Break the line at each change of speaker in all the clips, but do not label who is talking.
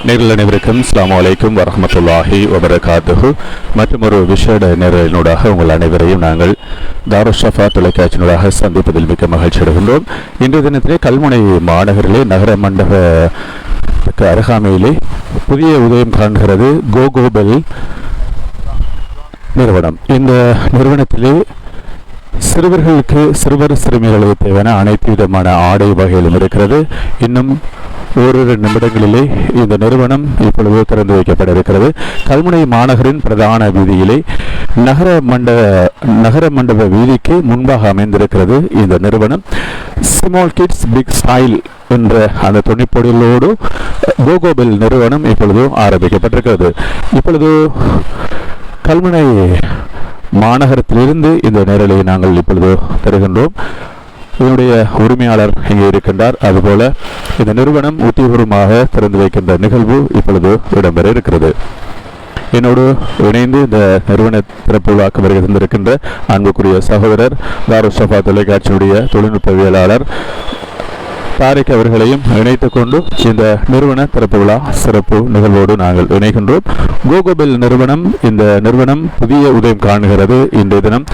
நேரில் அனைவருக்கும் அஸ்ஸலாமு அலைக்கும் வரஹ்மத்துல்லாஹி வபரகாத்துஹு. மற்றும் ஒரு விஷேட நேரலினூடாக உங்கள் அனைவரையும் நாங்கள் தாருஷஃபா தொலைக்காட்சியினூடாக சந்திப்பதில் மிக்க மகிழ்ச்சி அடைகின்றோம். இன்றைய தினத்திலே கல்முனை மாநகரிலே நகர மண்டபத்துக்கு அருகாமையிலே புதிய உதயம் காண்கிறது கோகோபெல் நிறுவனம். இந்த நிறுவனத்திலே சிறுவர் சிறுமிகளுக்கு தேவையான அனைத்து விதமான ஆடை வகைகளும் இருக்கிறது. இன்னும் ஓரிரு நிமிடங்களிலே இந்த நிறுவனம் இப்பொழுது திறந்து வைக்கப்பட இருக்கிறது. கல்முனை மாநகரின் பிரதான வீதியிலே நகர மண்டப வீதிக்கு முன்பாக அமைந்திருக்கிறது இந்த நிறுவனம். ஸ்மால் கிட்ஸ் பிக் ஸ்டைல் என்ற அந்த துணைப்பொடிகளோடு கோகோபெல் நிறுவனம் இப்பொழுது ஆரம்பிக்கப்பட்டிருக்கிறது. இப்பொழுது கல்முனை மாநகரத்திலிருந்து இந்த நேரலை நாங்கள் இப்பொழுது தருகின்றோம். இதனுடைய உரிமையாளர் இங்கே இருக்கின்றார். அதுபோல இந்த நிறுவனம் உத்தியபூர்வமாக திறந்து வைக்கின்ற நிகழ்வு இப்பொழுது இடம்பெற இருக்கிறது. என்னோடு இணைந்து இந்த நிறுவன திறப்பு விழாக்கு வருகை தந்திருக்கின்ற அன்புக்குரிய சகோதரர் தாருஷஃபா தொலைக்காட்சியினுடைய தொழில்நுட்பவியலாளர் தாரிக் அவர்களையும் இணைத்துக் கொண்டு இந்த நிறுவன திறப்பு விழா சிறப்பு நிகழ்வோடு நாங்கள் இணைகின்றோம். கோகோபெல் நிறுவனம், இந்த நிறுவனம் புதிய உதயம் காணுகிறது. இன்றைய தினம்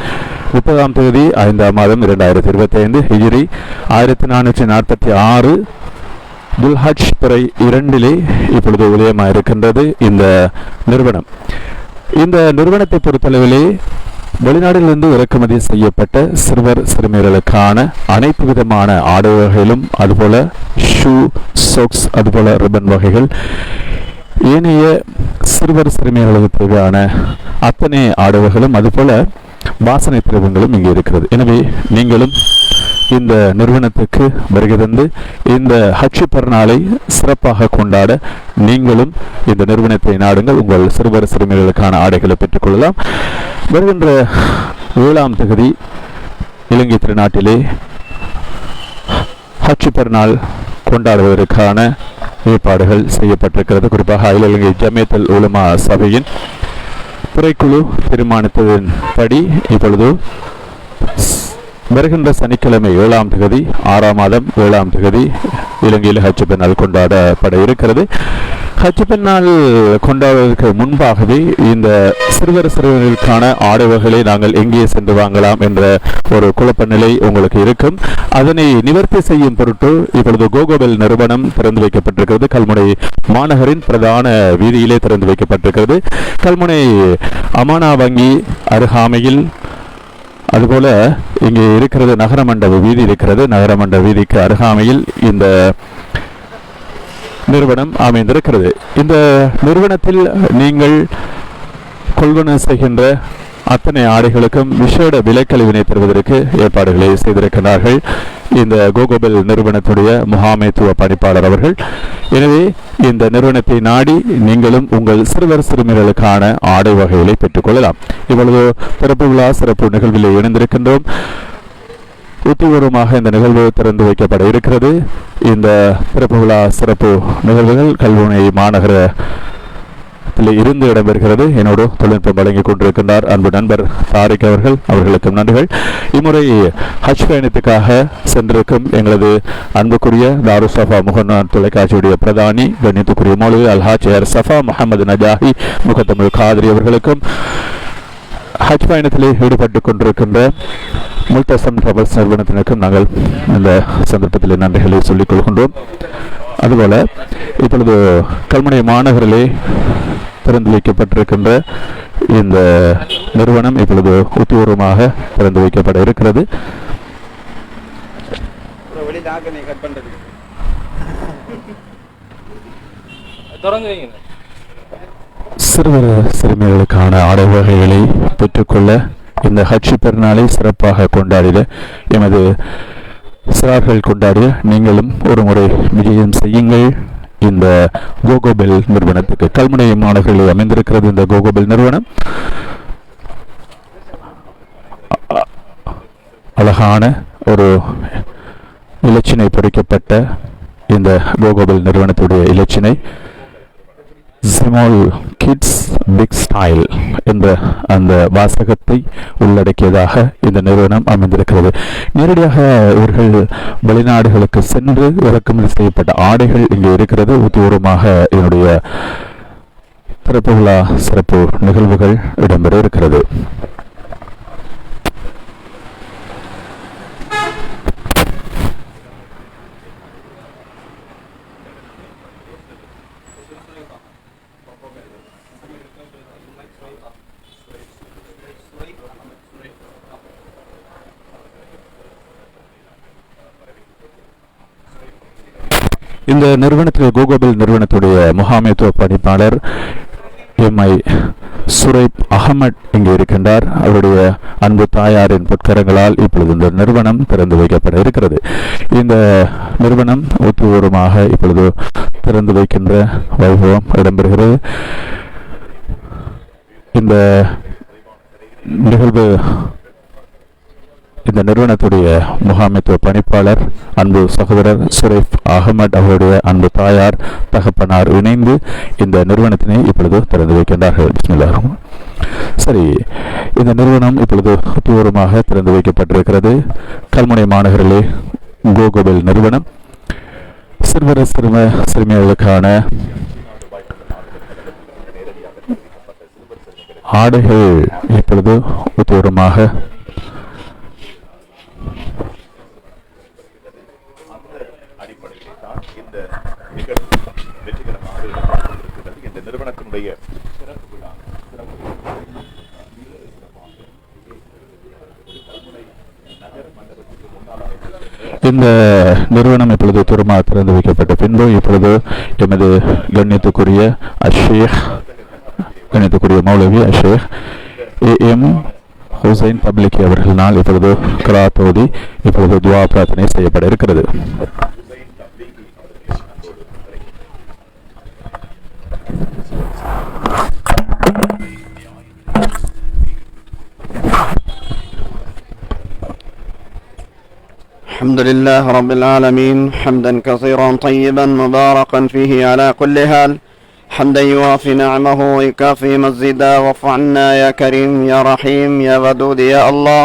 30ஆம் தேதி 5ஆம் மாதம் 2025 ஹிஜ்ரி 1446 துல்ஹஜ் பிறை 2 இப்பொழுது உதயமாயிருக்கின்றது இந்த நிறுவனம். இந்த நிறுவனத்தை பொறுத்தளவிலே வெளிநாடுகளிலிருந்து இறக்குமதி செய்யப்பட்ட சிறுவர் சிறுமியர்களுக்கான அனைத்து விதமான ஆடை வகைகளும், அதுபோல ஷூ, சாக்ஸ், அதுபோல ரிப்பன் வகைகள், ஏனைய சிறுவர் சிறுமியர்களுக்கு தேவையான அத்தனை ஆடைகளும், அதுபோல வாசனை திரவங்களும் இங்கே இருக்கிறது. எனவே நீங்களும் இந்த நிறுவனத்துக்கு வருகை தந்து இந்த ஹஜ் பெருநாளை சிறப்பாக கொண்டாட நீங்களும் இந்த நிறுவனத்தை நாடுங்கள். உங்கள் சிறுவர் சிறுமிகளுக்கான ஆடைகளை பெற்றுக்கொள்ளலாம். வருகின்ற 7ஆம் தேதி இலங்கை திருநாட்டிலே ஹஜ் பெருநாள் கொண்டாடுவதற்கான ஏற்பாடுகள் செய்யப்பட்டிருக்கிறது. குறிப்பாக அகில இலங்கை ஜமியத்துல் உலமா சபையின் துறைக்குழு தீர்மானித்ததன்படி இப்பொழுது வருகின்ற சனிக்கிழமை 7ஆம் தேதி 6ஆம் மாதம் 7ஆம் தேதி இலங்கையில் ஹஜ் பெருநாள் கொண்டாடப்பட இருக்கிறது. ஹஜ் பெருநாள் கொண்டாடுவதற்கு முன்பாகவே இந்த சிறுவர் சிறுவர்களுக்கான ஆடை வகைகளை நாங்கள் எங்கே சென்று வாங்கலாம் என்ற ஒரு குழப்ப நிலை உங்களுக்கு இருக்கும். அதனை நிவர்த்தி செய்யும் பொருட்டு இப்பொழுது கோகோபெல் நிறுவனம் திறந்து வைக்கப்பட்டிருக்கிறது. கல்முனை மாநகரின் பிரதான வீதியிலே திறந்து வைக்கப்பட்டிருக்கிறது. கல்முனை அமானா வங்கி அருகாமையில், அதுபோல இங்கே இருக்கிறது நகர மண்டப வீதி இருக்கிறது. நகர மண்டப வீதிக்கு அருகாமையில் இந்த நிறுவனம் அமைந்திருக்கிறது. இந்த நிறுவனத்தில் நீங்கள் கொள்வன செய்கின்ற அத்தனை ஆடைகளுக்கும் விசேட விலைக்கழிவினை தருவதற்கு ஏற்பாடுகளை செய்திருக்கிறார்கள் இந்த கோகோபெல் நிறுவனத்துடைய முகாமைத்துவ பணிப்பாளர் அவர்கள். எனவே இந்த நிறுவனத்தை நாடி நீங்களும் உங்கள் சிறுவர் சிறுமிகளுக்கான ஆடை வகைகளை பெற்றுக்கொள்ளலாம். இவ்வளவு சிறப்பு விழா சிறப்பு நிகழ்வில் இணைந்திருக்கின்றோம். உத்திபூர்வமாக இந்த நிகழ்வு திறந்து வைக்கப்பட இருக்கிறது. இந்த சிறப்பு விழா சிறப்பு நிகழ்வுகள் கல்முனை மாநகர இருந்து இடம்பெறுகிறது. என்னோடு தொழில்நுட்பம் வழங்கிக் கொண்டிருக்கின்றார் அன்பு நண்பர் தாரிக் அவர்களுக்கும் நன்றிகள். இம்முறை ஹஜ் பயணத்துக்காக சென்றிருக்கும் எங்களது அன்புக்குரிய தாருஷஃபா முகநாத் தொலைக்காட்சியுடைய பிரதானி கண்ணியத்துக்குரிய மௌலவி அல்ஹாஜ் சஃபா முகமது நஜாஹி முகத்தமிழ் காதிரி அவர்களுக்கும், ஹஜ் பயணத்திலே ஈடுபட்டு கொண்டிருக்கின்ற முல்தசம் டிராவல்ஸ் நிறுவனத்தினருக்கும் நாங்கள் இந்த சந்தர்ப்பத்தில் நன்றிகளை சொல்லிக் கொள்கின்றோம். அதுபோல இப்பொழுது கல்முனை மாநகரிலே திறந்து வைக்கப்பட்டிருக்கின்ற இந்த நிறுவனம் இப்பொழுது உத்தியோகமாக திறந்து வைக்கப்பட இருக்கிறது. சிறுவர் சிறுமிகளுக்கான ஆடை வகைகளை பெற்றுக்கொள்ள இந்த ஹஜ் பெருநாளை சிறப்பாக கொண்டாடிட எமது சிறார்கள் கொண்டாடிய நீங்களும் ஒரு முறை விஜயம் செய்யுங்கள். இந்த கோகோபெல் நிறுவனத்துக்கு கல்முனை மாநகரில் அமைந்திருக்கிறது. இந்த கோகோபெல் நிறுவனம் அழகான ஒரு இலச்சினை பொறிக்கப்பட்ட இந்த கோகோபெல் நிறுவனத்துடைய இலச்சினை ஸ்மால் கிட்ஸ் பிக் ஸ்டைல் என்ற அந்த வாசகத்தை உள்ளடக்கியதாக இந்த நிறுவனம் அமைந்திருக்கிறது. நேரடியாக இவர்கள் வெளிநாடுகளுக்கு சென்று இறக்குமதி செய்யப்பட்ட ஆடைகள் இங்கே இருக்கிறது. உத்தியோகமாக இதனுடைய திறப்பு விழா சிறப்பு நிகழ்வுகள் இடம்பெற இருக்கிறது. இந்த நிறுவனத்தில் கோகோபெல் நிறுவனத்துடைய முகாமைத்துவ பணிப்பாளர் எம்ஐ சுரைப் அகமட் இங்கே இருக்கின்றார். அவருடைய அன்பு தாயாரின் பொற்கரங்களால் இப்பொழுது இந்த நிறுவனம் திறந்து வைக்கப்பட இருக்கிறது. இந்த நிறுவனம் உத்தியோகமாக இப்பொழுது திறந்து வைக்கின்ற வைபவம் இடம்பெறுகிறது. இந்த நிகழ்வு இந்த நிறுவனத்துடைய முகாமைத்துவ பணிப்பாளர் அன்பு சகோதரர் சுரைப் அகமட் அவருடைய அன்பு தாயார் தகப்பனார் இணைந்து இந்த நிறுவனத்தினை இப்பொழுது திறந்து வைக்கின்றார்கள். பிஸ்மில்லாஹ். சரி, இந்த நிறுவனம் இப்பொழுது தூரமாக திறந்து வைக்கப்பட்டிருக்கிறது. கல்முனை மாநகரிலே கோகோபெல் நிறுவனம் சிறுமியர்களுக்கான ஆடைகள் இப்பொழுது தூரமாக இந்த நிறுவனம் இப்பொழுது தூரமாக திறந்து வைக்கப்பட்ட பின்பு இப்பொழுது எமது கண்ணியத்துக்குரிய மௌலவி அஷேக் AM ஹுசைன் பப்ளிக் அவர்களால் இப்பொழுது கிராத் ஓதி இப்பொழுது துவா பிரார்த்தனை செய்யப்பட இருக்கிறது.
الحمد لله رب العالمين حمدا كثيرا طيبا مباركا فيه على كل حال حمدا يوافي نعمه ويكافي مزيدا واعف عنا يا كريم يا رحيم يا ودود يا الله.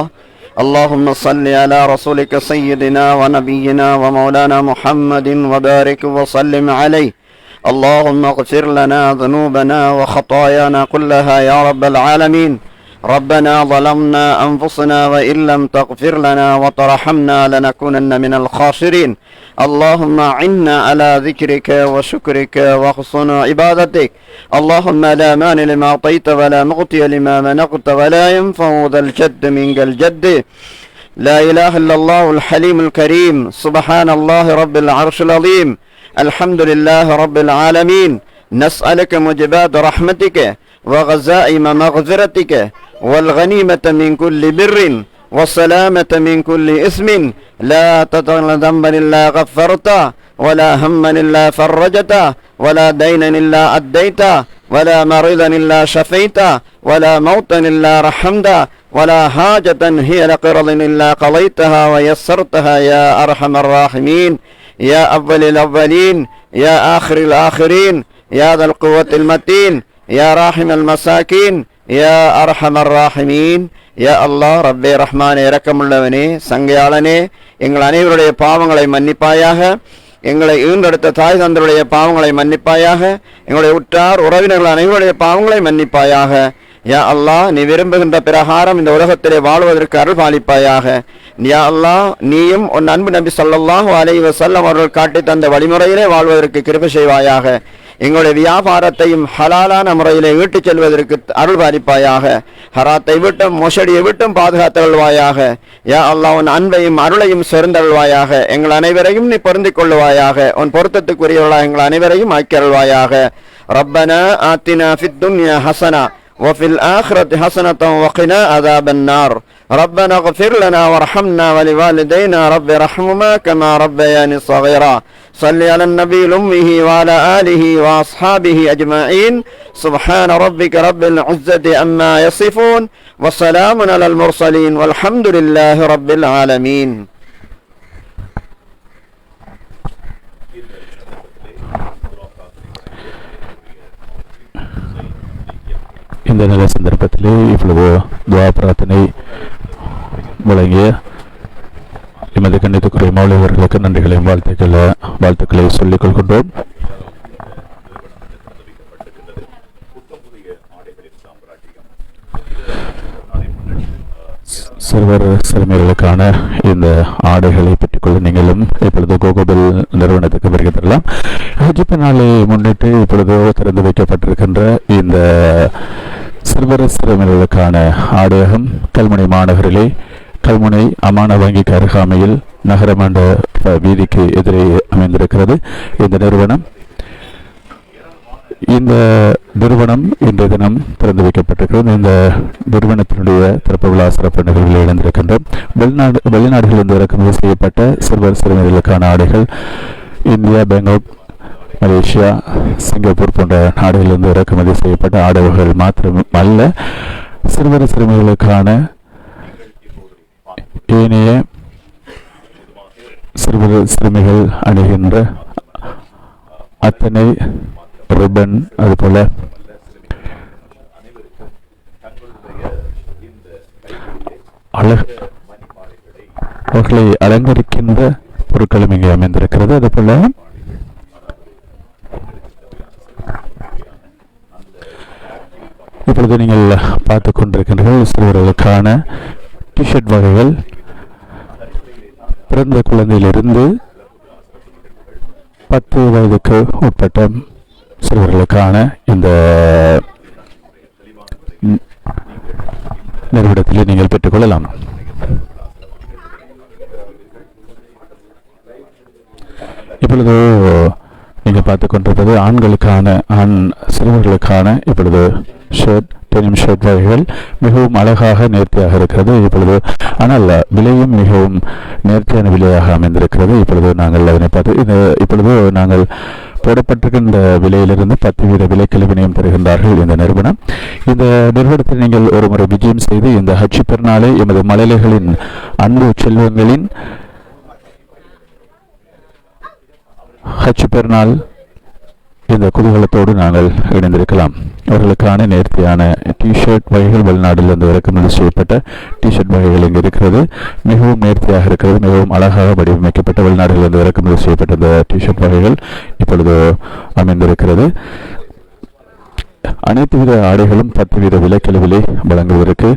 اللهم صل على رسولك سيدنا ونبينا ومولانا محمد وبارك وسلم عليه. اللهم اغفر لنا ذنوبنا وخطايانا كلها يا رب العالمين. ربنا ظلمنا أنفسنا وإن لم تغفر لنا وترحمنا لنكونن من الخاسرين. اللهم أعنا على ذكرك وشكرك وحسن عبادتك. اللهم لا مانع لما أعطيت ولا معطي لما منعت ولا ينفع ذا الجد منك الجد. لا إله إلا الله الحليم الكريم. سبحان الله رب العرش العظيم. الحمد لله رب العالمين. نسألك موجبات رحمتك وغزائم مغفرتك والغنيمة من كل بر والسلامة من كل إثم. لا تدع ذنبا إلا غفرته ولا هما إلا فرجته ولا دينا إلا أديته ولا مريضا إلا شفيته ولا موتا إلا رحمته ولا حاجة هي لقرض إلا قضيتها ويسرتها يا أرحم الراحمين. يا أول الأولين يا آخر الآخرين يا ذا القوة المتين يا راحم المساكين يا أرحم الراحمين. யா அல்லாஹ் ரப்பே ரஹ்மானே இரக்கமுள்ளவனே சங்கையாளனே, எங்கள் அனைவருடைய பாவங்களை மன்னிப்பாயாக. எங்களை ஈன்றெடுத்த தாய் தந்தருடைய பாவங்களை மன்னிப்பாயாக. எங்களுடைய உற்றார் உறவினர்கள் அனைவருடைய பாவங்களை மன்னிப்பாயாக. யா அல்லாஹ், நீ விரும்புகின்ற பிரகாரம் இந்த உலகத்திலே வாழ்வதற்கு அருள் பாலிப்பாயாக. யா அல்லாஹ், நீயும் உன் அன்பு நபி ஸல்லல்லாஹு அலைஹி வஸல்லம் அவர்கள் காட்டி தந்த வழிமுறையிலே வாழ்வதற்கு கிருபை செய்வாயாக. எங்களுடைய வியாபாரத்தையும் ஹலாலான முறையிலே ஈட்டுச் செல்வதற்கு அருள் பாலிப்பாயாக. ஹராத்தை விட்டும் மொஷடியை விட்டும் பாதுகாத்தருள்வாயாக. யா அல்லாஹ், உன் அன்பையும் அருளையும் சொர்ந்தருள்வாயாக. எங்கள் அனைவரையும் நீ பொருந்திக் கொள்ளுவாயாக. உன் பொருத்தத்துக்குரியவர்களாக எங்கள் அனைவரையும் ஆக்கியருள்வாயாக. ரப்பனா ஆத்தினா ஃபித் துன்யா ஹஸனா وفي الآخرة حسنة وقنا عذاب النار. ربنا اغفر لنا وارحمنا ولوالدينا رب ارحمهما كما ربياني صغيرا. صل على النبي الأمه وعلى آله وأصحابه أجمعين. سبحان ربك رب العزة عما يصفون وسلام على المرسلين والحمد لله رب العالمين.
இந்த நல்ல சந்தர்ப்பத்திலே இவ்வளவு துவா பிரார்த்தனை வழங்கிய எமது கண்ணியத்துக்குரிய மௌலவி அவர்களுக்கு நன்றிகளையும் வாழ்த்துக்களை சொல்லிக் கொள்கின்றோம். சிறுவர் சிறுமிகளுக்கான இந்த ஆடைகளை பெற்றுக்கொள்ள நீங்களும் இப்பொழுது கோகோபெல் நிறுவனத்துக்கு வருகை தரலாம். ஹஜ்ஜி நாளை முன்னிட்டு இப்பொழுது திறந்து வைக்கப்பட்டிருக்கின்ற இந்த சிறுவர் சிறுமிகளுக்கான ஆடையகம் கல்முனை மாநகரிலே கல்முனை அமான வங்கிக்கு அருகாமையில் நகரமண்ட வீதிக்கு எதிரே அமைந்திருக்கிறது. இந்த நிறுவனம் இன்றைய தினம் திறந்து வைக்கப்பட்டிருக்கிறது. இந்த நிறுவனத்தினுடைய திறப்பு விழா சிறப்பு நிகழ்வில் இணைந்திருக்கின்றோம். வெளிநாடுகளிலிருந்து இறக்குமதி செய்யப்பட்ட சிறுவர் சிறுமிகளுக்கான ஆடைகள் இந்தியா, பெங்காக், மலேசியா, சிங்கப்பூர் போன்ற நாடுகளிலிருந்து இறக்குமதி செய்யப்பட்ட ஆடைகள் மாத்திரமல்ல, சிறுவர் சிறுமிகளுக்கான ஏனைய சிறுவர் சிறுமிகள் அணிகின்ற அத்தனை ரிப்பன், அதுபோல அவர்களை அலங்கரிக்கின்ற பொருட்களும் இங்கே அமைந்திருக்கிறது. அதுபோல இப்பொழுது நீங்கள் பார்த்துக் கொண்டிருக்கின்றீர்கள் சிறுவர்களுக்கான டிஷர்ட் வகைகள் பிறந்த குழந்தையிலிருந்து 10 வயதுக்கு உட்பட்ட சிறுவர்களுக்கான இந்த நிறுவனத்தில் நீங்கள் பெற்றுக்கொள்ளலாம். இப்பொழுது நீங்கள் பார்த்துக் கொண்டிருப்பது ஆண் சிறுவர்களுக்கான இப்பொழுது ஷர்ட், டெனிம் ஷர்ட் வகைகள் மிகவும் அழகாக நேர்த்தியாக இருக்கிறது. இப்பொழுது ஆனால் விலையும் மிகவும் நேர்த்தியான விலையாக அமைந்திருக்கிறது. இப்பொழுது நாங்கள் அதனை பார்த்து இப்பொழுது நாங்கள் போடப்பட்டிருக்கின்ற விலையிலிருந்து 10% விலைக்கிழவினையும் தருகின்றார்கள் இந்த நிறுவனம். இந்த நிறுவனத்தில் நீங்கள் ஒரு முறை விஜயம் செய்து இந்த ஹஜ் பெருநாளை எமது மலைகளின் அன்பு செல்வங்களின் ஹஜ் பெருநாள் இந்த குதூகலத்தோடு நாங்கள் இணைந்திருக்கலாம். அவர்களுக்கான நேர்த்தியான டிஷர்ட் வகைகள் வெளிநாட்டிலிருந்து இறக்குமதி செய்யப்பட்ட டிஷர்ட் வகைகள் இங்கு இருக்கிறது. மிகவும் நேர்த்தியாக இருக்கிறது. மிகவும் அழகாக வடிவமைக்கப்பட்ட வெளிநாடுகளிலிருந்து இறக்குமதி செய்யப்பட்ட இந்த டிஷர்ட் வகைகள் இப்பொழுது அமைந்திருக்கிறது. அனைத்து வித ஆடைகளும் 10% விலைக்கிழவிலே வழங்குவதற்கு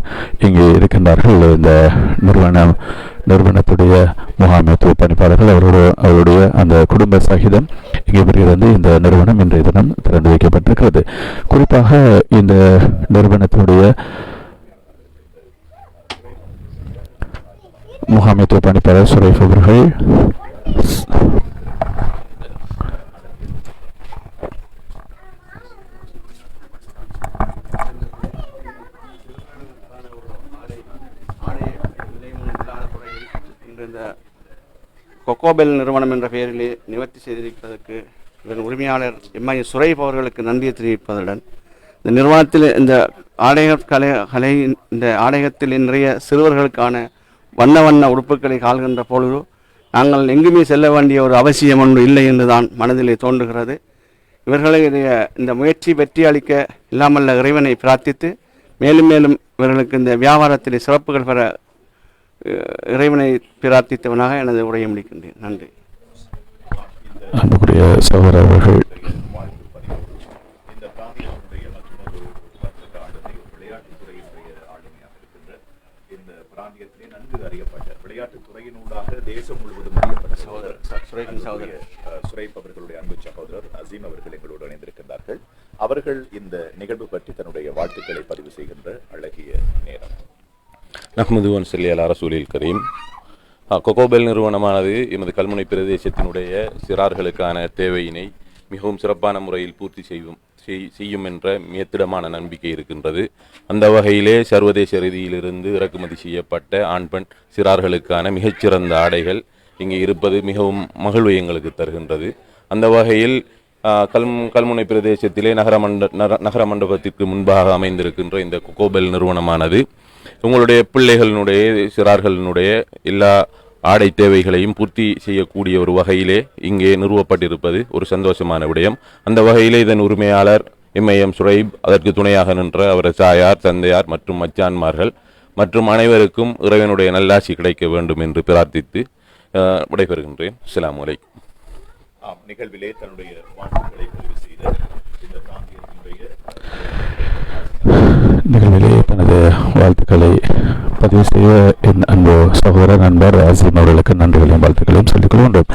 இங்கே இருக்கின்றார்கள். இந்த நிறுவனத்துடைய முகாமைத்துவ பணிப்பாளர்கள் அவருடைய அந்த குடும்ப சகிதம் இங்கே வருகிறது. இந்த நிறுவனம் இன்றைய தினம் திறந்து வைக்கப்பட்டிருக்கிறது. குறிப்பாக இந்த நிறுவனத்துடைய முகாமைத்துவ பணிப்பாளர் சுரைஃப் அவர்கள்
கொக்கோபெல் நிறுவனம் என்ற பெயரிலே நிவர்த்தி செய்திருப்பதற்கு இதன் உரிமையாளர் எம்ஐ சுரைப் அவர்களுக்கு நன்றியை தெரிவிப்பதுடன் இந்த நிறுவனத்தில் இந்த இந்த ஆடையகத்தில் நிறைய சிறுவர்களுக்கான வண்ண உடுப்புகளை கால்கின்ற பொழுது நாங்கள் எங்குமே செல்ல வேண்டிய ஒரு அவசியம் ஒன்று இல்லை என்றுதான் மனதிலே தோன்றுகிறது. இவர்களுடைய இந்த முயற்சி வெற்றி அளிக்க இல்லாமல்ல இறைவனை பிரார்த்தித்து மேலும் இவர்களுக்கு இந்த வியாபாரத்திலே சிறப்புகள் பெற இறைவனை பிரார்த்தித்தவனாக எனது உரையை முடிக்கின்றேன். நன்றி.
அன்புக்குரிய சகோதரர் அவர்கள்
தேசம் முழுவதும் அறியப்பட்ட சகோதரர் சுரைப் அவர்களுடைய அன்பு சகோதரர் அசீம் அவர்கள் எங்களோடு இணைந்திருக்கின்றார்கள். அவர்கள் இந்த நிகழ்வு பற்றி தன்னுடைய வாழ்த்துக்களை பதிவு செய்கின்ற அழகிய நேரம்.
நஹ்மது வன் ஸல்லி அலா ரசூலில் கரீம். கொக்கோபெல் நிறுவனமானது எமது கல்முனை பிரதேசத்தினுடைய சிறார்களுக்கான தேவையினை மிகவும் சிறப்பான முறையில் பூர்த்தி செய்யும் என்ற மேத்திடமான நம்பிக்கை இருக்கின்றது. அந்த வகையிலே சர்வதேச ரீதியிலிருந்து இறக்குமதி செய்யப்பட்ட ஆண் பெண் சிறார்களுக்கான மிகச்சிறந்த ஆடைகள் இங்கே இருப்பது மிகவும் மகிழ்வை எங்களுக்கு தருகின்றது. அந்த வகையில் கல்முனை பிரதேசத்திலே நகர மண்டபத்திற்கு முன்பாக அமைந்திருக்கின்ற இந்த கொக்கோபெல் நிறுவனமானது உங்களுடைய பிள்ளைகளினுடைய சிறார்களினுடைய எல்லா ஆடை தேவைகளையும் பூர்த்தி செய்யக்கூடிய ஒரு வகையிலே இங்கே நிறுவப்பட்டிருப்பது ஒரு சந்தோஷமான விடயம். அந்த வகையிலே இதன் உரிமையாளர் MIM சுரைப், அதற்கு துணையாக நின்ற அவரது தாயார், தந்தையார் மற்றும் மச்சான்மார்கள் மற்றும் அனைவருக்கும் இறைவனுடைய நல்லாசி கிடைக்க வேண்டும் என்று பிரார்த்தித்து விடைபெறுகின்றேன். அஸ்ஸலாமு அலைக்கும்.
நிகழ்விலே தன்னுடைய வாழ்த்துக்களை பதிவு செய்த இந்த பிராந்தியத்தினுடைய
நிகழ்விலே தனது வாழ்த்துக்களை பதிவு செய்ய என் அன்பு சகோதரர் நண்பர் அசீம் அவர்களுக்கு நன்றிகளையும் வாழ்த்துக்களையும் சொல்லிக் கொள்கின்றோம்.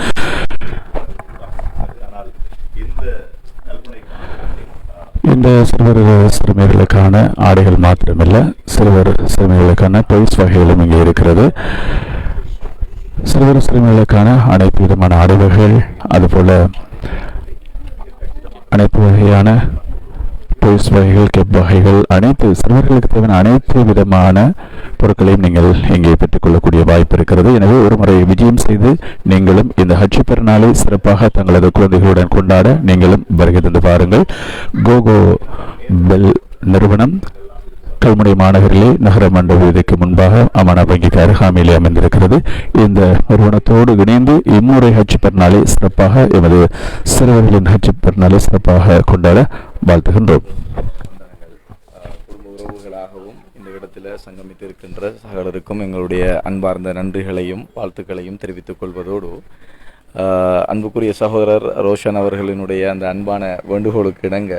இந்த சிறுவர் சிறுமிகளுக்கான ஆடைகள் மாத்திரமல்ல, சிறுவர் சிறுமிகளுக்கான டொய்ஸ் வகைகளும் இங்கே இருக்கிறது. சிறுவர் சிறுமிகளுக்கான அனைத்து விதமான ஆடைகள், அதுபோல அனைத்து வகையான டொய்ஸ் வகைகள், கெப் வகைகள், அனைத்து சிறுவர்களுக்கு தேவையான அனைத்து விதமான பொருட்களையும் நீங்கள் இங்கே பெற்றுக்கொள்ளக்கூடிய வாய்ப்பு இருக்கிறது. எனவே ஒரு முறை விஜயம் செய்து நீங்களும் இந்த ஹஜ் பெருநாளை சிறப்பாக தங்களது குழந்தைகளுடன் கொண்டாட நீங்களும் வருகை தந்து பாருங்கள். கோகோ பெல் நிறுவனம் கல்முனை மாநகரிலே நகர மண்டப வீதிக்கு முன்பாக அமானா வங்கிக்கு அருகாமையிலே அமைந்திருக்கிறது. இந்த நிறுவனத்தோடு இணைந்து இம்முறை ஹஜ் பெருநாளை சிறப்பாக, எமது சிறுவர்களின் ஹஜ் பெருநாளை சிறப்பாக கொண்டாட வாழ்த்துகின்றோம்.
குடும்ப உறவுகளாகவும் இந்த இடத்துல சங்கமித்து இருக்கின்ற சகலருக்கும் எங்களுடைய அன்பார்ந்த நன்றிகளையும் வாழ்த்துக்களையும் தெரிவித்துக் கொள்வதோடு, அன்புக்குரிய சகோதரர் ரோஷன் அவர்களினுடைய அந்த அன்பான வேண்டுகோளுக்கு இணங்க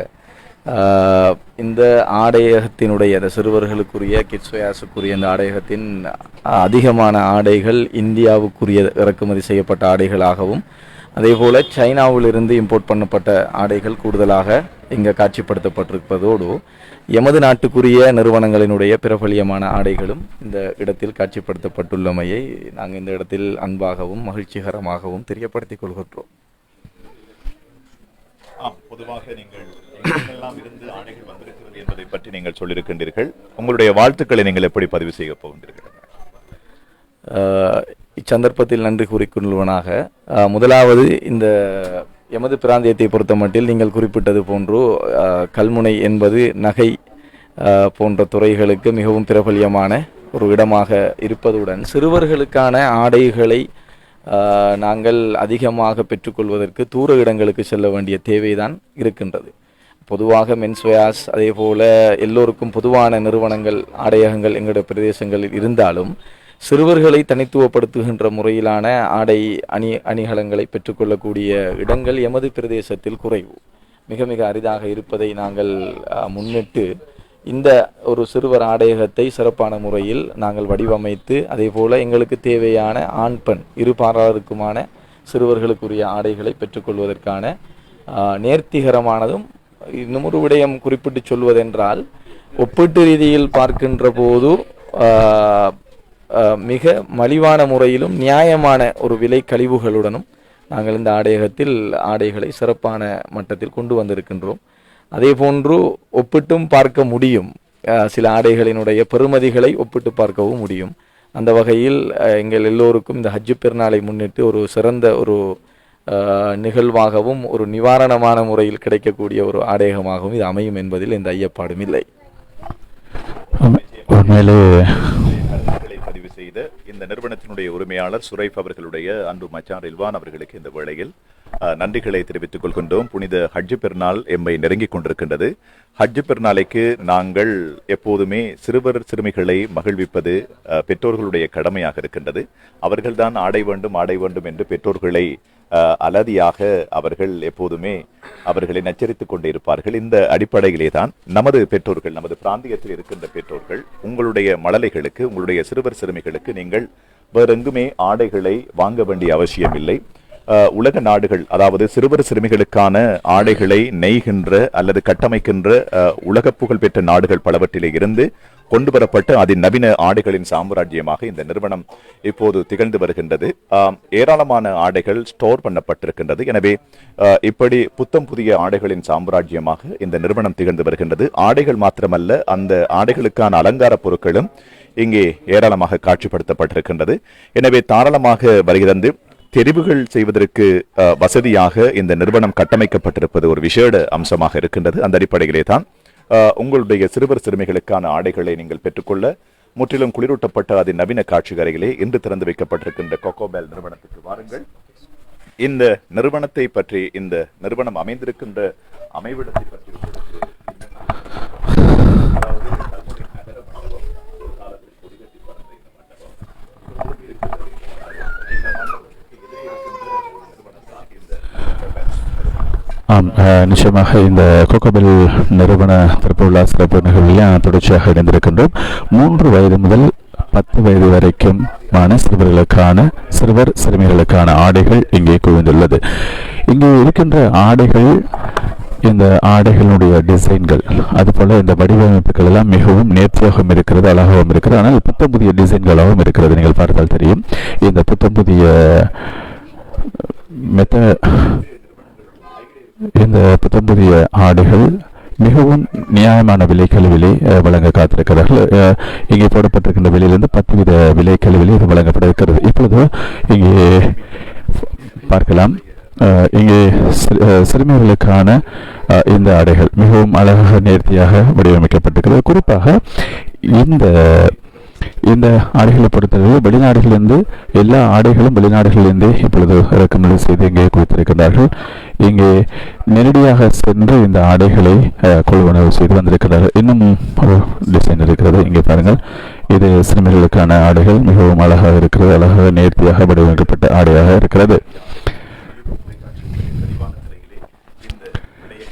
இந்த ஆடையகத்தினுடைய அந்த சிறுவர்களுக்குரிய கிட்ஸ்வயாசுக்குரிய இந்த ஆடையகத்தின் அதிகமான ஆடைகள் இந்தியாவுக்குரிய இறக்குமதி செய்யப்பட்ட ஆடைகளாகவும், அதே போல் சைனாவிலிருந்து இம்போர்ட் பண்ணப்பட்ட ஆடைகள் கூடுதலாக இங்கே காட்சிப்படுத்தப்பட்டிருப்பதோடு, எமது நாட்டுக்குரிய நிறுவனங்களினுடைய பிரபலியமான ஆடைகளும் இந்த இடத்தில் காட்சிப்படுத்தப்பட்டுள்ளமையை நாங்கள் இந்த இடத்தில் அன்பாகவும் மகிழ்ச்சிகரமாகவும் தெரியப்படுத்திக் கொள்கின்றோம்.
பொதுவாக நீங்கள் எங்கெல்லாம் இருந்து ஆடைகள் வந்திருக்கிறது என்பதை பற்றி நீங்கள் சொல்லியிருக்கின்றீர்கள். உங்களுடைய வாழ்த்துக்களை நீங்கள் எப்படி பதிவு செய்ய போகின்றீர்கள்?
இச்சந்தர்ப்பத்தில் நன்றி கூறிக்கொள்வனாக, முதலாவது இந்த எமது பிராந்தியத்தை பொறுத்த மட்டில் நீங்கள் குறிப்பிட்டது போன்று கல்முனை என்பது நகை போன்ற துறைகளுக்கு மிகவும் பிரபல்யமான ஒரு இடமாக இருப்பதுடன், சிறுவர்களுக்கான ஆடைகளை நாங்கள் அதிகமாக பெற்றுக்கொள்வதற்கு தூர இடங்களுக்கு செல்ல வேண்டிய தேவைதான் இருக்கின்றது. பொதுவாக மென்ஸ்வேர்ஸ், அதே போல் எல்லோருக்கும் பொதுவான நிறுவனங்கள், ஆடையகங்கள் எங்களுடைய பிரதேசங்களில் இருந்தாலும், சிறுவர்களை தனித்துவப்படுத்துகின்ற முறையிலான ஆடை அணிகலன்களை பெற்றுக்கொள்ளக்கூடிய இடங்கள் எமது பிரதேசத்தில் குறைவு, மிக மிக அரிதாக இருப்பதை நாங்கள் முன்னிட்டு இந்த ஒரு சிறுவர் ஆடையகத்தை சிறப்பான முறையில் நாங்கள் வடிவமைத்து, அதே போல் எங்களுக்கு தேவையான ஆண் பெண் இரு பாலாருக்குமான சிறுவர்களுக்குரிய ஆடைகளை பெற்றுக்கொள்வதற்கான நேர்த்திகரமானதும், இன்னும் ஒரு விடயம் குறிப்பிட்டு சொல்வதென்றால், ஒப்பீட்டு ரீதியில் பார்க்கின்ற போது மிக மலிவான முறையிலும் நியாயமான ஒரு விலை கழிவுகளுடனும் நாங்கள் இந்த ஆடையகத்தில் ஆடைகளை சிறப்பான மட்டத்தில் கொண்டு வந்திருக்கின்றோம். அதே போன்று ஒப்பிட்டும் பார்க்க முடியும், சில ஆடைகளினுடைய பெறுமதிகளை ஒப்பிட்டு பார்க்கவும் முடியும். அந்த வகையில் எங்கள் எல்லோருக்கும் இந்த ஹஜ் பெருநாளை முன்னிட்டு ஒரு சிறந்த ஒரு நிகழ்வாகவும் ஒரு நிவாரணமான முறையில் கிடைக்கக்கூடிய ஒரு ஆடையகமாகவும் இது அமையும் என்பதில் எந்த ஐயப்பாடும் இல்லை.
பதிவு செய்த இந்த நிறுவனத்தினுடைய உரிமையாளர் சுரைப் அவர்களுடைய அன்பு மச்சான் ரில்வான் அவர்களுக்கு இந்த வேளையில் நன்றிகளை தெரிவித்துக் கொள்கின்றோம். புனித ஹஜ் பெருநாள் எம்மை நெருங்கிக் கொண்டிருக்கின்றது. ஹஜ் பெருநாளைக்கு நாங்கள் எப்போதுமே சிறுவர் சிறுமிகளை மகிழ்விப்பது பெற்றோர்களுடைய கடமையாக இருக்கின்றது. அவர்கள்தான் ஆடை வேண்டும் என்று பெற்றோர்களை அலதியாக அவர்கள் எப்போதுமே அவர்களை நச்சரித்துக் கொண்டே இருப்பார்கள். இந்த அடிப்படையிலே தான் நமது பெற்றோர்கள், நமது பிராந்தியத்தில் இருக்கின்ற பெற்றோர்கள், உங்களுடைய மழலைகளுக்கு, உங்களுடைய சிறுவர் சிறுமிகளுக்கு நீங்கள் வேறெங்குமே ஆடைகளை வாங்க வேண்டிய அவசியம் இல்லை. உலக நாடுகள், அதாவது சிறுவர் சிறுமிகளுக்கான ஆடைகளை நெய்கின்ற அல்லது கட்டமைக்கின்ற உலக புகழ் பெற்ற நாடுகள் பலவற்றிலே இருந்து கொண்டு வரப்பட்ட அதிநவீன ஆடைகளின் சாம்ராஜ்யமாக இந்த நிறுவனம் இப்போது திகழ்ந்து வருகின்றது. ஏராளமான ஆடைகள் ஸ்டோர் பண்ணப்பட்டிருக்கின்றது. எனவே இப்படி புத்தம் புதிய ஆடைகளின் சாம்ராஜ்யமாக இந்த நிறுவனம் திகழ்ந்து வருகின்றது. ஆடைகள் மாத்திரமல்ல, அந்த ஆடைகளுக்கான அலங்கார பொருட்களும் இங்கே ஏராளமாக காட்சிப்படுத்தப்பட்டிருக்கின்றது. எனவே தாராளமாக வருகிறது. தெரிவுகள் செய்வதற்கு வசதியாக இந்த நிறுவனம் கட்டமைக்கப்பட்டிருப்பது ஒரு விசேட அம்சமாக இருக்கின்றது. அந்த அடிப்படையிலே தான் உங்களுடைய சிறுவர் சிறுமிகளுக்கான ஆடைகளை நீங்கள் பெற்றுக்கொள்ள முற்றிலும் குளிரூட்டப்பட்ட அதின் நவீன காட்சிகரையிலே இன்று திறந்து வைக்கப்பட்டிருக்கின்ற கோகோபெல் நிறுவனத்துக்கு வாருங்கள். இந்த நிறுவனத்தை பற்றி, இந்த நிறுவனம் அமைந்திருக்கின்ற அமைவிடத்தை பற்றி
ஆம், நிச்சயமாக இந்த கோகோபெல் நிறுவன திறப்பு விழா சிறப்பு நிகழ்வில் தொடர்ச்சியாக இணைந்திருக்கின்றோம். 3 வயது முதல் 10 வயது வரைக்குமான சிறுவர் சிறுமிகளுக்கான ஆடைகள் இங்கே குவிந்துள்ளது. இங்கே இருக்கின்ற ஆடைகள், இந்த ஆடைகளுடைய டிசைன்கள், அதுபோல இந்த வடிவமைப்புகள் எல்லாம் மிகவும் நேர்த்தியாகவும் இருக்கிறது, அழகாகவும் இருக்கிறது. ஆனால் புத்தம் புதிய டிசைன்களாகவும் இருக்கிறது. நீங்கள் பார்த்தால் தெரியும். இந்த புத்தம் புதிய இந்த புத்தம் புதிய ஆடைகள் மிகவும் நியாயமான விலைக்கழிவிலே வழங்க காத்திருக்கிறார்கள். இங்கே போடப்பட்டிருக்கின்ற விலையிலிருந்து 10 விலைக்கழிவிலே இது வழங்கப்பட இருக்கிறது. இப்பொழுது இங்கே பார்க்கலாம். இங்கே சிறுமிகளுக்கான இந்த ஆடைகள் மிகவும் அழகாக நேர்த்தியாக வடிவமைக்கப்பட்டிருக்கிறது. குறிப்பாக இந்த ஆடைகளை பொறுத்தவரை வெளிநாடுகளிலிருந்து எல்லா ஆடைகளும் வெளிநாடுகளிலிருந்தே இப்பொழுது இறக்குமதி செய்து இங்கே குவித்திருக்கிறார்கள். இங்கே நேரடியாக சென்று இந்த ஆடைகளை கொள்வனவு செய்து வந்திருக்கிறார்கள். இன்னும் ஒரு டிசைன் இருக்கிறது, இங்கே பாருங்கள். இது சிறுமிகளுக்கான ஆடைகள் மிகவும் அழகாக இருக்கிறது, அழகாக நேர்த்தியாக வடிவமைக்கப்பட்ட ஆடையாக இருக்கிறது.